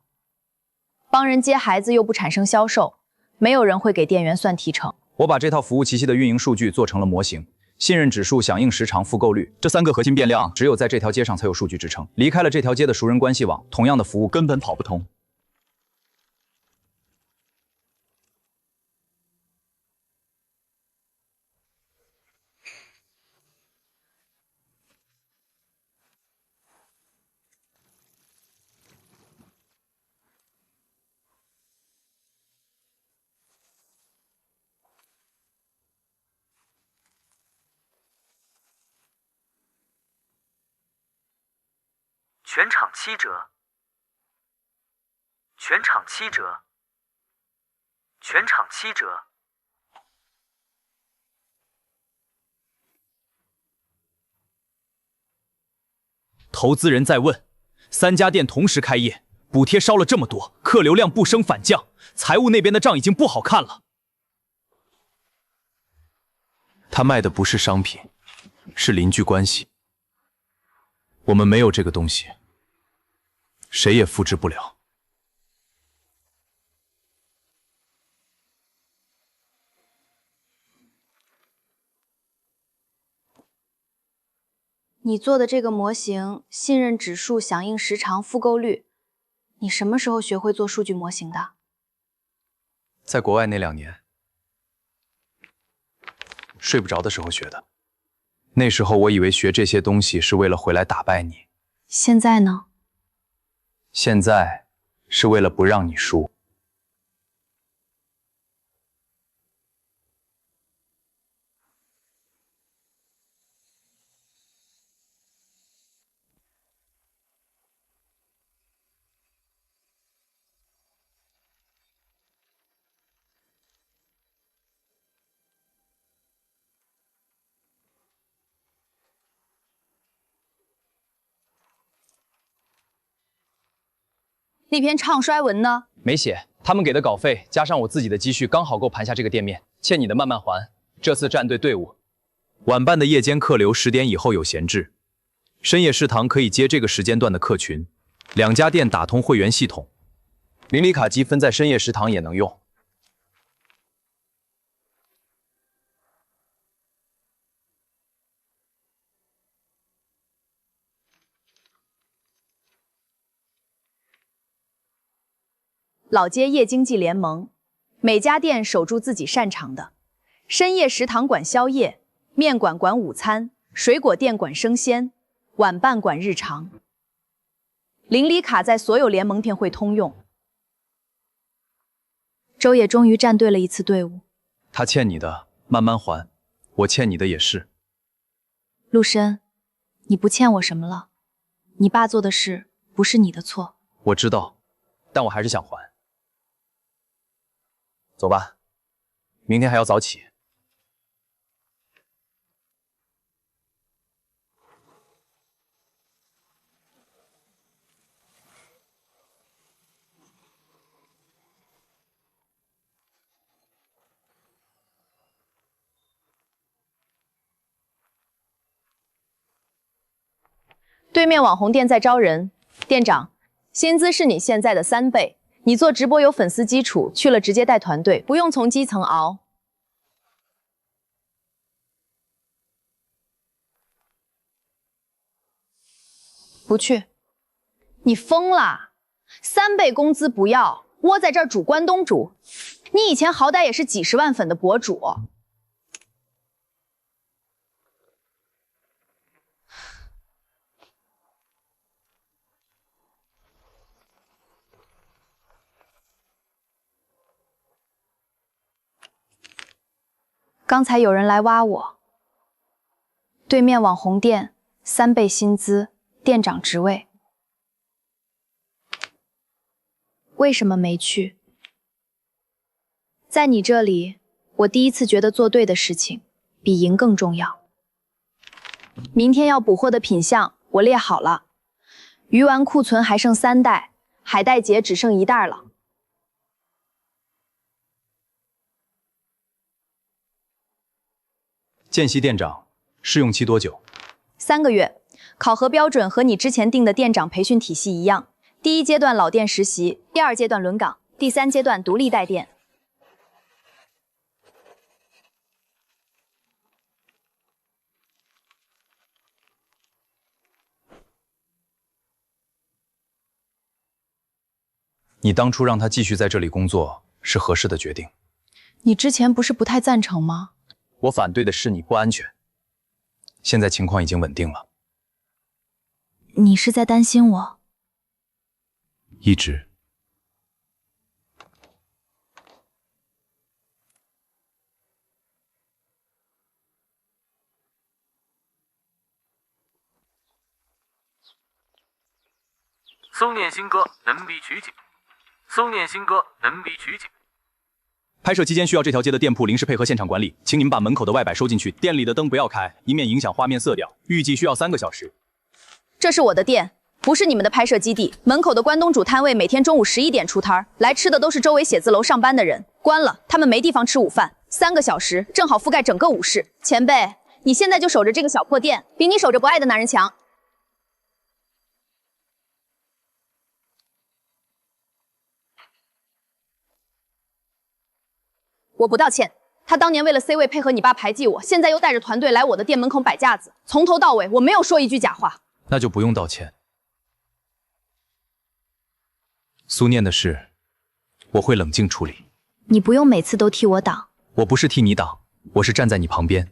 帮人接孩子又不产生销售，没有人会给店员算提成。我把这套服务体系的运营数据做成了模型，信任指数、响应时长、复购率，这3个核心变量只有在这条街上才有数据支撑。离开了这条街的熟人关系网，同样的服务根本跑不通。全场7折，全场7折，全场7折。投资人在问，3家店同时开业，补贴烧了这么多，客流量不升反降，财务那边的账已经不好看了。他卖的不是商品，是邻居关系。我们没有这个东西，谁也复制不了。你做的这个模型，信任指数、响应时长、复购率，你什么时候学会做数据模型的？在国外那2年，睡不着的时候学的。那时候我以为学这些东西是为了回来打败你，现在呢？现在是为了不让你输。那篇唱衰文呢？没写，他们给的稿费加上我自己的积蓄，刚好够盘下这个店面，欠你的慢慢还。这次站对队伍。晚办的夜间客流10点以后有闲置，深夜食堂可以接这个时间段的客群。2家店打通会员系统，邻里卡积分在深夜食堂也能用。老街夜经济联盟，每家店守住自己擅长的。深夜食堂管宵夜，面馆管午餐，水果店管生鲜，晚办管日常。邻里卡在所有联盟店会通用。周也终于站对了一次队伍。他欠你的慢慢还，我欠你的也是。陆深，你不欠我什么了，你爸做的事不是你的错。我知道，但我还是想还。走吧，明天还要早起。对面网红店在招人，店长，薪资是你现在的3倍。你做直播有粉丝基础，去了直接带团队，不用从基层熬。不去，你疯了？3倍工资不要，窝在这儿煮关东煮。你以前好歹也是几10万粉的博主。刚才有人来挖我，对面网红店3倍薪资，店长职位，为什么没去？在你这里，我第一次觉得做对的事情比赢更重要。明天要补货的品项我列好了，鱼丸库存还剩3袋，海带结只剩1袋了。见习店长，试用期多久？3个月，考核标准和你之前定的店长培训体系一样。第1阶段老店实习，第2阶段轮岗，第3阶段独立带店。你当初让他继续在这里工作是合适的决定。你之前不是不太赞成吗？我反对的是你不安全。现在情况已经稳定了。你是在担心我？一直。搜念新歌，NB 取景。搜念新歌，NB 取景。拍摄期间需要这条街的店铺临时配合现场管理，请你们把门口的外摆收进去，店里的灯不要开，以免影响画面色调。预计需要3个小时。这是我的店，不是你们的拍摄基地。门口的关东煮摊位每天中午11点出摊儿，来吃的都是周围写字楼上班的人，关了，他们没地方吃午饭。3个小时正好覆盖整个午市。前辈，你现在就守着这个小破店，比你守着不爱的男人强。我不道歉，他当年为了 C 位配合你爸排挤我，现在又带着团队来我的店门口摆架子，从头到尾我没有说一句假话。那就不用道歉。苏念的事，我会冷静处理。你不用每次都替我挡。我不是替你挡，我是站在你旁边。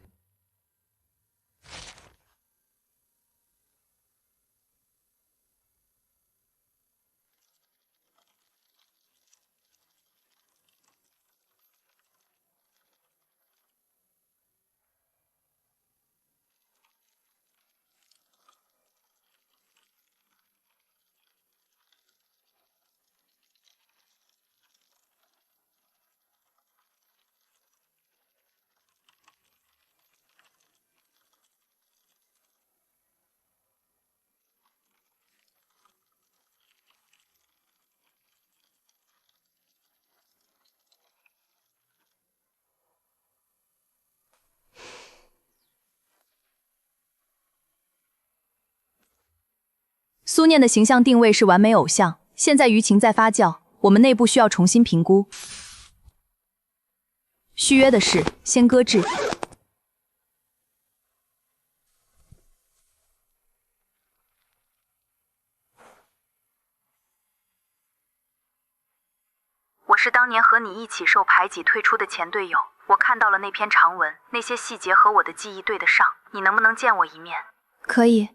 苏念的形象定位是完美偶像，现在舆情在发酵，我们内部需要重新评估。续约的事先搁置。我是当年和你一起受排挤退出的前队友，我看到了那篇长文，那些细节和我的记忆对得上，你能不能见我一面？可以。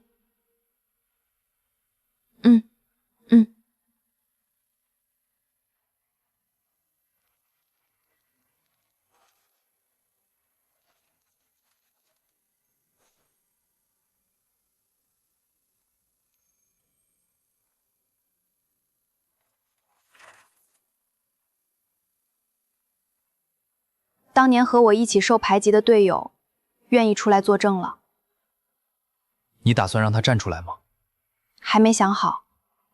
当年和我一起受排挤的队友，愿意出来作证了。你打算让他站出来吗？还没想好，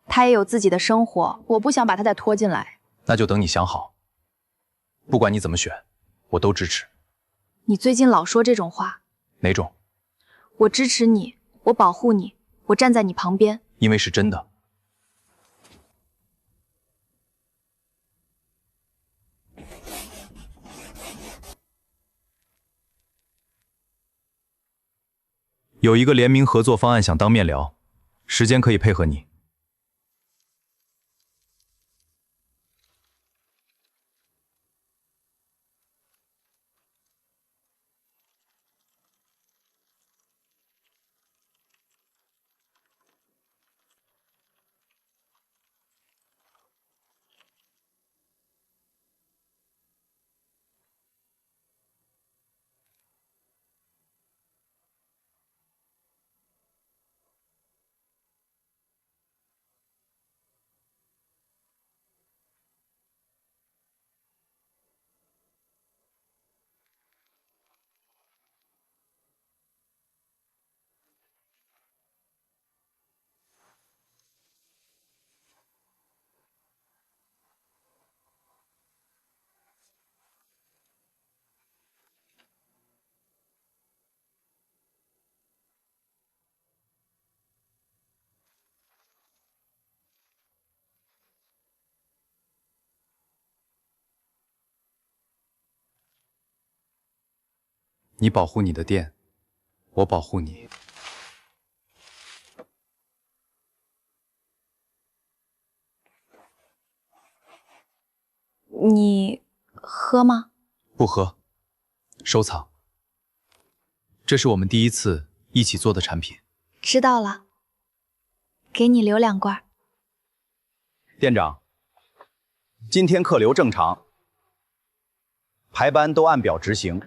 他也有自己的生活，我不想把他再拖进来。那就等你想好。不管你怎么选，我都支持。你最近老说这种话。哪种？我支持你，我保护你，我站在你旁边。因为是真的。有一个联名合作方案想当面聊，时间可以配合你。你保护你的店，我保护你。你喝吗？不喝，收藏。这是我们第一次一起做的产品。知道了，给你留2罐。店长，今天客流正常，排班都按表执行。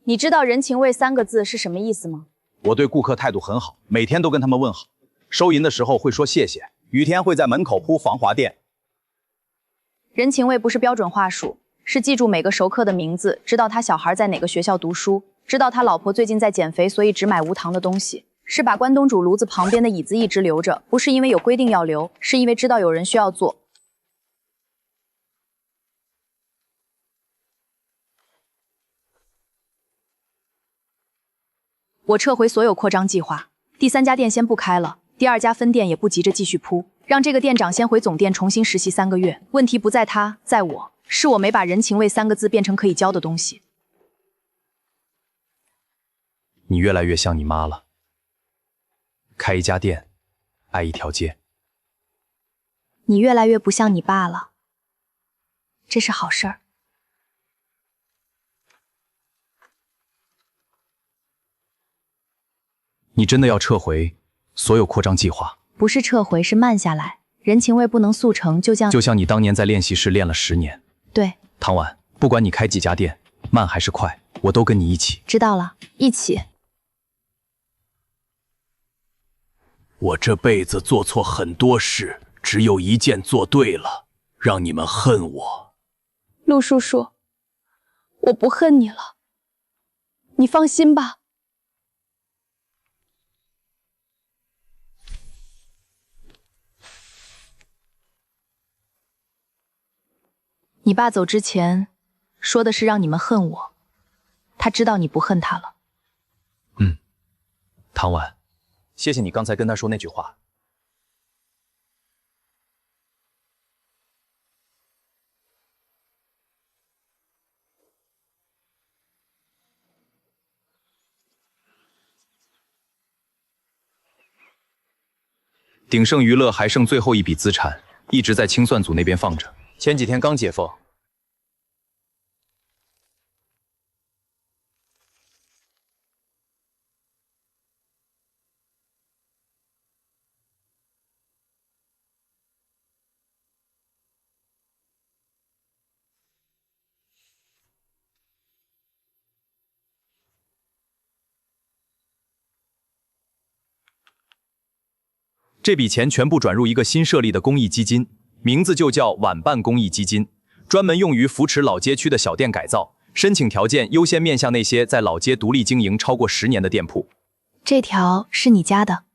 你知道人情味3个字是什么意思吗？我对顾客态度很好，每天都跟他们问好，收银的时候会说谢谢。雨天会在门口铺防滑垫。人情味不是标准话术，是记住每个熟客的名字，知道他小孩在哪个学校读书，知道他老婆最近在减肥，所以只买无糖的东西。是把关东煮炉子旁边的椅子一直留着，不是因为有规定要留，是因为知道有人需要做。我撤回所有扩张计划，第3家店先不开了，第2家分店也不急着继续铺，让这个店长先回总店重新实习3个月。问题不在他，在我，是我没把人情味3个字变成可以教的东西。你越来越像你妈了。开一家店，爱一条街。你越来越不像你爸了，这是好事儿。你真的要撤回所有扩张计划？不是撤回，是慢下来。人情味不能速成，就像你当年在练习室练了10年。对，唐婉，不管你开几家店，慢还是快，我都跟你一起。知道了，一起。我这辈子做错很多事，只有一件做对了，让你们恨我。陆叔叔，我不恨你了，你放心吧。你爸走之前说的是让你们恨我，他知道你不恨他了。唐婉，谢谢你刚才跟他说那句话。鼎盛娱乐还剩最后一笔资产，一直在清算组那边放着，前几天刚解封。这笔钱全部转入一个新设立的公益基金，名字就叫晚办公益基金，专门用于扶持老街区的小店改造。申请条件优先面向那些在老街独立经营超过10年的店铺。这条是你家的？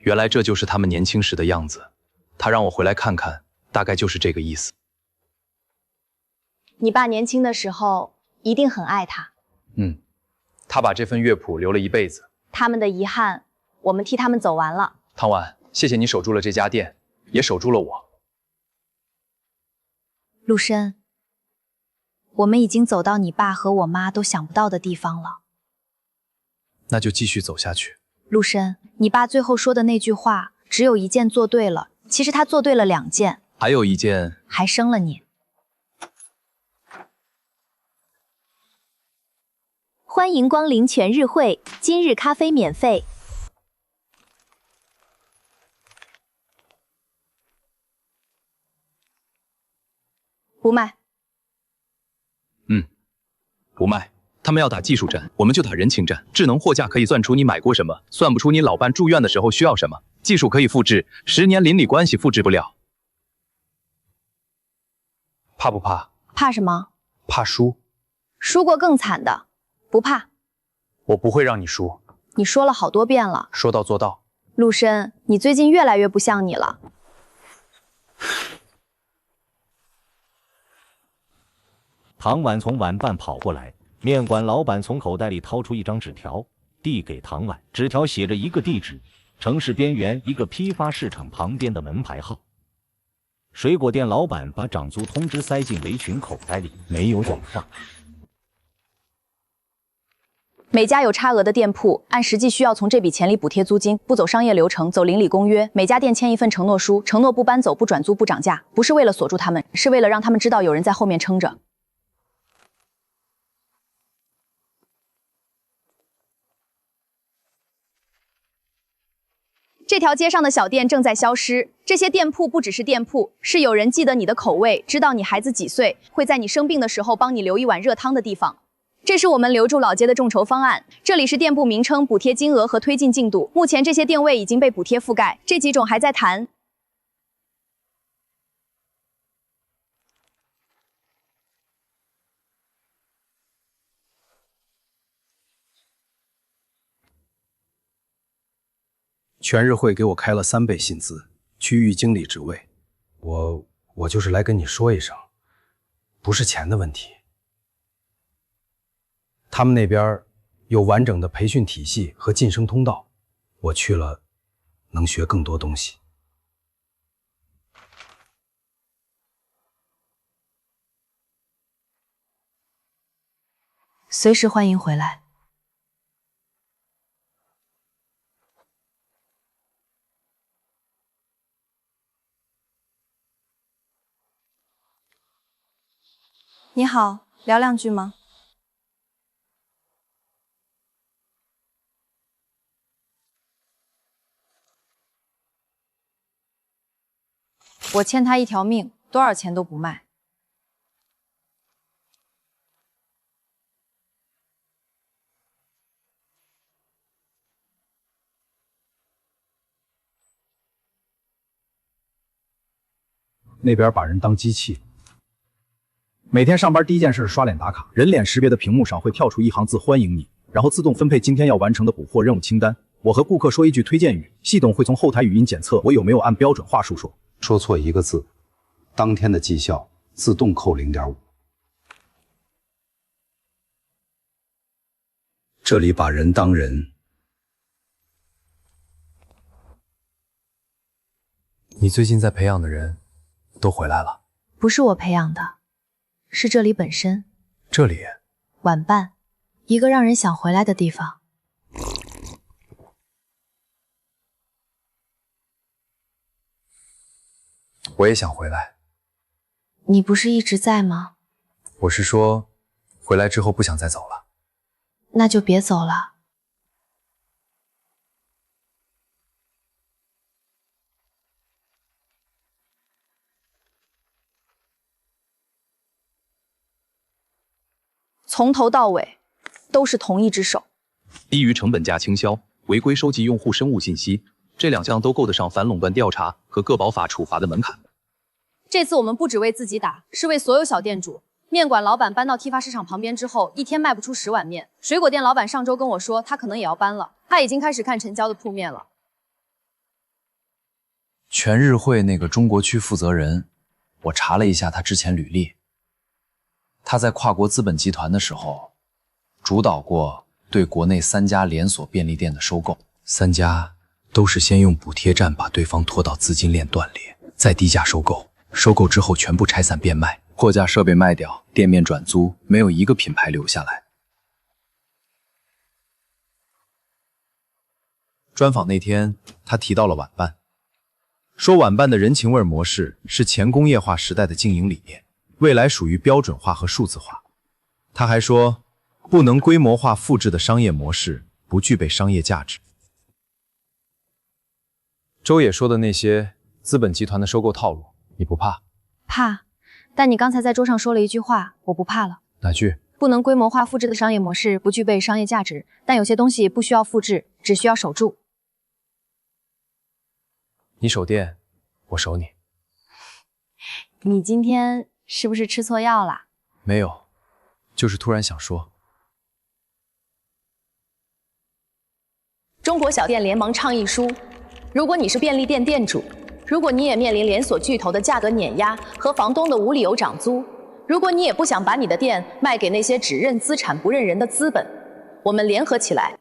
原来这就是他们年轻时的样子，他让我回来看看，大概就是这个意思。你爸年轻的时候一定很爱他。他把这份乐谱留了一辈子。他们的遗憾，我们替他们走完了。唐婉，谢谢你守住了这家店，也守住了我。陆深，我们已经走到你爸和我妈都想不到的地方了。那就继续走下去。陆深，你爸最后说的那句话，只有一件做对了，其实他做对了2件，还有一件，还生了你。欢迎光临全日会，今日咖啡免费。不卖。不卖。他们要打技术战，我们就打人情战。智能货架可以算出你买过什么，算不出你老伴住院的时候需要什么。技术可以复制，10年邻里关系复制不了。怕不怕？怕什么？怕输。输过更惨的，不怕。我不会让你输。你说了好多遍了，说到做到。陆深，你最近越来越不像你了。唐婉从晚办跑过来，面馆老板从口袋里掏出一张纸条，递给唐婉。纸条写着一个地址，城市边缘一个批发市场旁边的门牌号。水果店老板把涨租通知塞进围裙口袋里，没有讲话。每家有差额的店铺，按实际需要从这笔钱里补贴租金，不走商业流程，走邻里公约。每家店签一份承诺书，承诺不搬走、不转租、不涨价，不是为了锁住他们，是为了让他们知道有人在后面撑着。这条街上的小店正在消失，这些店铺不只是店铺，是有人记得你的口味，知道你孩子几岁，会在你生病的时候帮你留一碗热汤的地方。这是我们留住老街的众筹方案。这里是店铺名称、补贴金额和推进进度。目前这些店位已经被补贴覆盖，这几种还在谈。全日会给我开了3倍薪资，区域经理职位。我就是来跟你说一声，不是钱的问题。他们那边有完整的培训体系和晋升通道，我去了能学更多东西。随时欢迎回来。你好，聊两句吗？我欠他一条命，多少钱都不卖。那边把人当机器，每天上班第一件事是刷脸打卡，人脸识别的屏幕上会跳出一行字欢迎你，然后自动分配今天要完成的补货任务清单。我和顾客说一句推荐语，系统会从后台语音检测我有没有按标准话术说，说错一个字，当天的绩效自动扣0.5。这里把人当人。你最近在培养的人都回来了？不是我培养的，是这里本身。这里？晚办，一个让人想回来的地方。我也想回来。你不是一直在吗？我是说，回来之后不想再走了。那就别走了。从头到尾都是同一只手。低于成本价倾销、违规收集用户生物信息，这2项都够得上反垄断调查和个保法处罚的门槛。这次我们不只为自己打，是为所有小店主。面馆老板搬到批发市场旁边之后，一天卖不出10碗面。水果店老板上周跟我说，他可能也要搬了，他已经开始看成交的铺面了。全日会那个中国区负责人，我查了一下他之前履历，他在跨国资本集团的时候，主导过对国内3家连锁便利店的收购，3家都是先用补贴战把对方拖到资金链断裂，再低价收购，收购之后全部拆散变卖，货架设备卖掉，店面转租，没有一个品牌留下来。专访那天，他提到了晚办，说晚办的人情味模式是前工业化时代的经营理念，未来属于标准化和数字化。他还说，不能规模化复制的商业模式不具备商业价值。周野说的那些资本集团的收购套路，你不怕？怕，但你刚才在桌上说了一句话，我不怕了。哪句？不能规模化复制的商业模式不具备商业价值，但有些东西不需要复制，只需要守住。你守店，我守你。你今天是不是吃错药啦？没有，就是突然想说。中国小店联盟倡议书：如果你是便利店店主，如果你也面临连锁巨头的价格碾压和房东的无理由涨租，如果你也不想把你的店卖给那些只认资产不认人的资本，我们联合起来。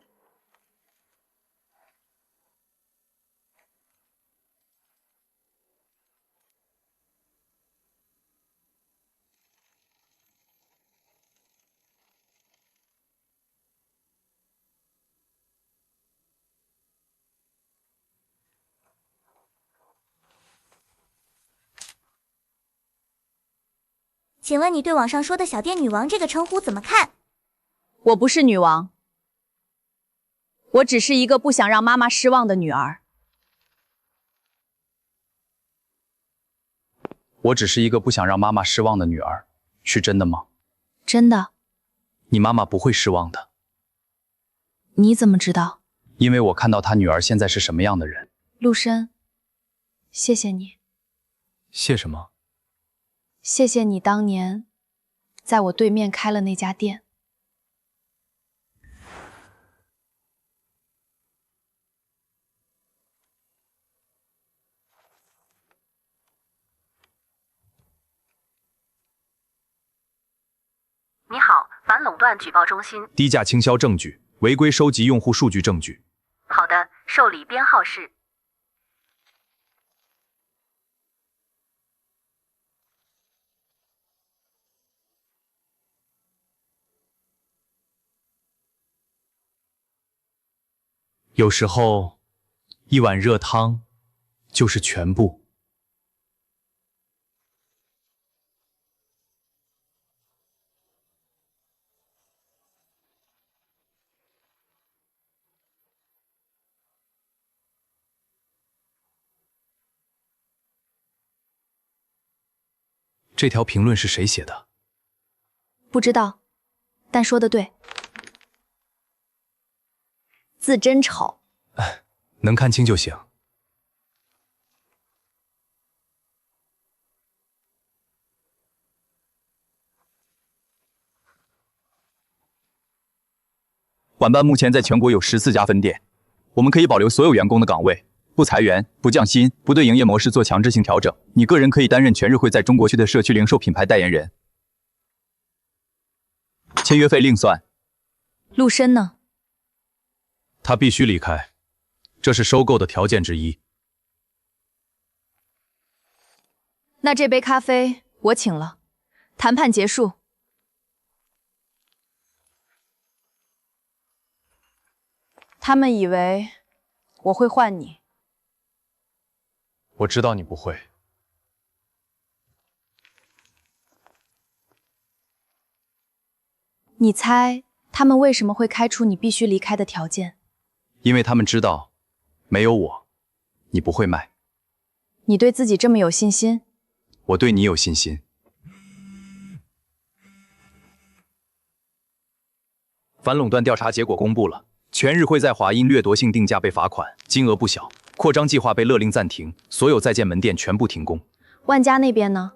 请问你对网上说的小店女王这个称呼怎么看？我不是女王，我只是一个不想让妈妈失望的女儿。我只是一个不想让妈妈失望的女儿，是真的吗？真的。你妈妈不会失望的。你怎么知道？因为我看到她女儿现在是什么样的人。陆深，谢谢你。谢什么？谢谢你当年在我对面开了那家店。你好，反垄断举报中心。低价倾销证据，违规收集用户数据证据。好的，受理编号是。有时候，一碗热汤就是全部。这条评论是谁写的？不知道，但说的对。字真丑。能看清就行。晚办目前在全国有14家分店，我们可以保留所有员工的岗位，不裁员，不降薪，不对营业模式做强制性调整。你个人可以担任全日会在中国区的社区零售品牌代言人，签约费另算。陆深呢？他必须离开，这是收购的条件之一。那这杯咖啡我请了，谈判结束。他们以为我会换你。我知道你不会。你猜他们为什么会开出你必须离开的条件？因为他们知道，没有我，你不会卖。你对自己这么有信心？我对你有信心。反垄断调查结果公布了，全日会在华因掠夺性定价被罚款，金额不小。扩张计划被勒令暂停，所有在建门店全部停工。万家那边呢？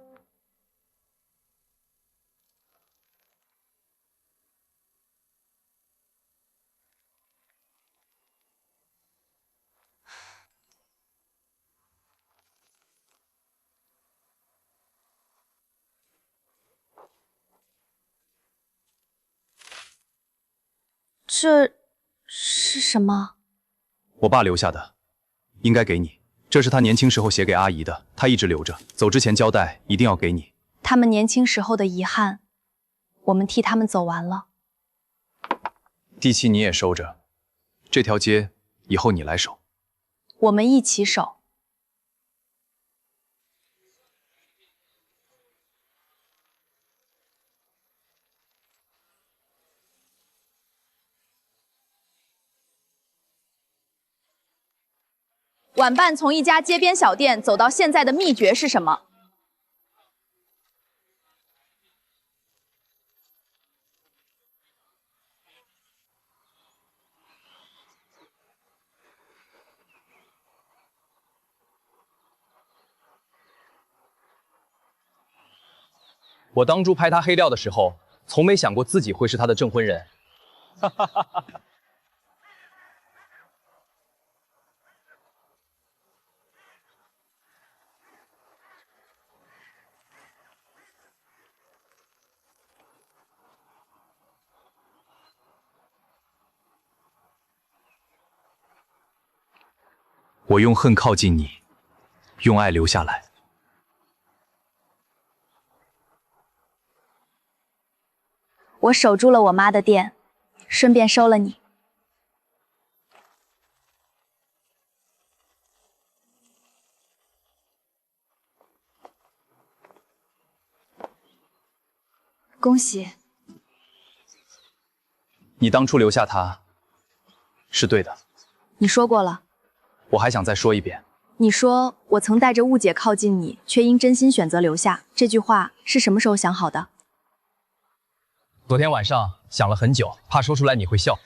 这是什么？我爸留下的，应该给你。这是他年轻时候写给阿姨的，他一直留着，走之前交代一定要给你。他们年轻时候的遗憾，我们替他们走完了。地契你也收着，这条街以后你来守。我们一起守。晚办从一家街边小店走到现在的秘诀是什么？我当初拍他黑料的时候，从没想过自己会是他的证婚人。哈哈哈哈。我用恨靠近你，用爱留下来。我守住了我妈的店，顺便收了你。恭喜！你当初留下他是对的。你说过了。我还想再说一遍。你说我曾带着误解靠近你，却因真心选择留下。这句话是什么时候想好的？昨天晚上想了很久，怕说出来你会笑。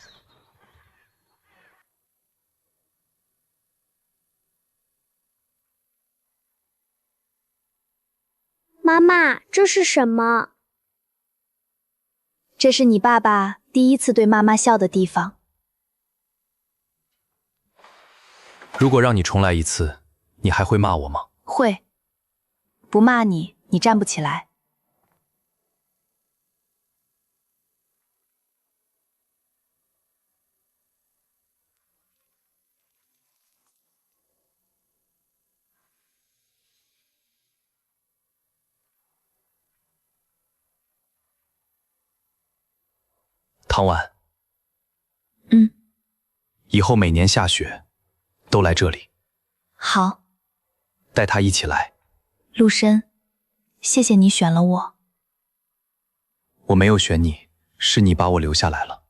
妈妈，这是什么？这是你爸爸第一次对妈妈笑的地方。如果让你重来一次，你还会骂我吗？会。不骂你，你站不起来。唐婉。嗯。以后每年下雪都来这里。好。带他一起来。陆深，谢谢你选了我。我没有选你，是你把我留下来了。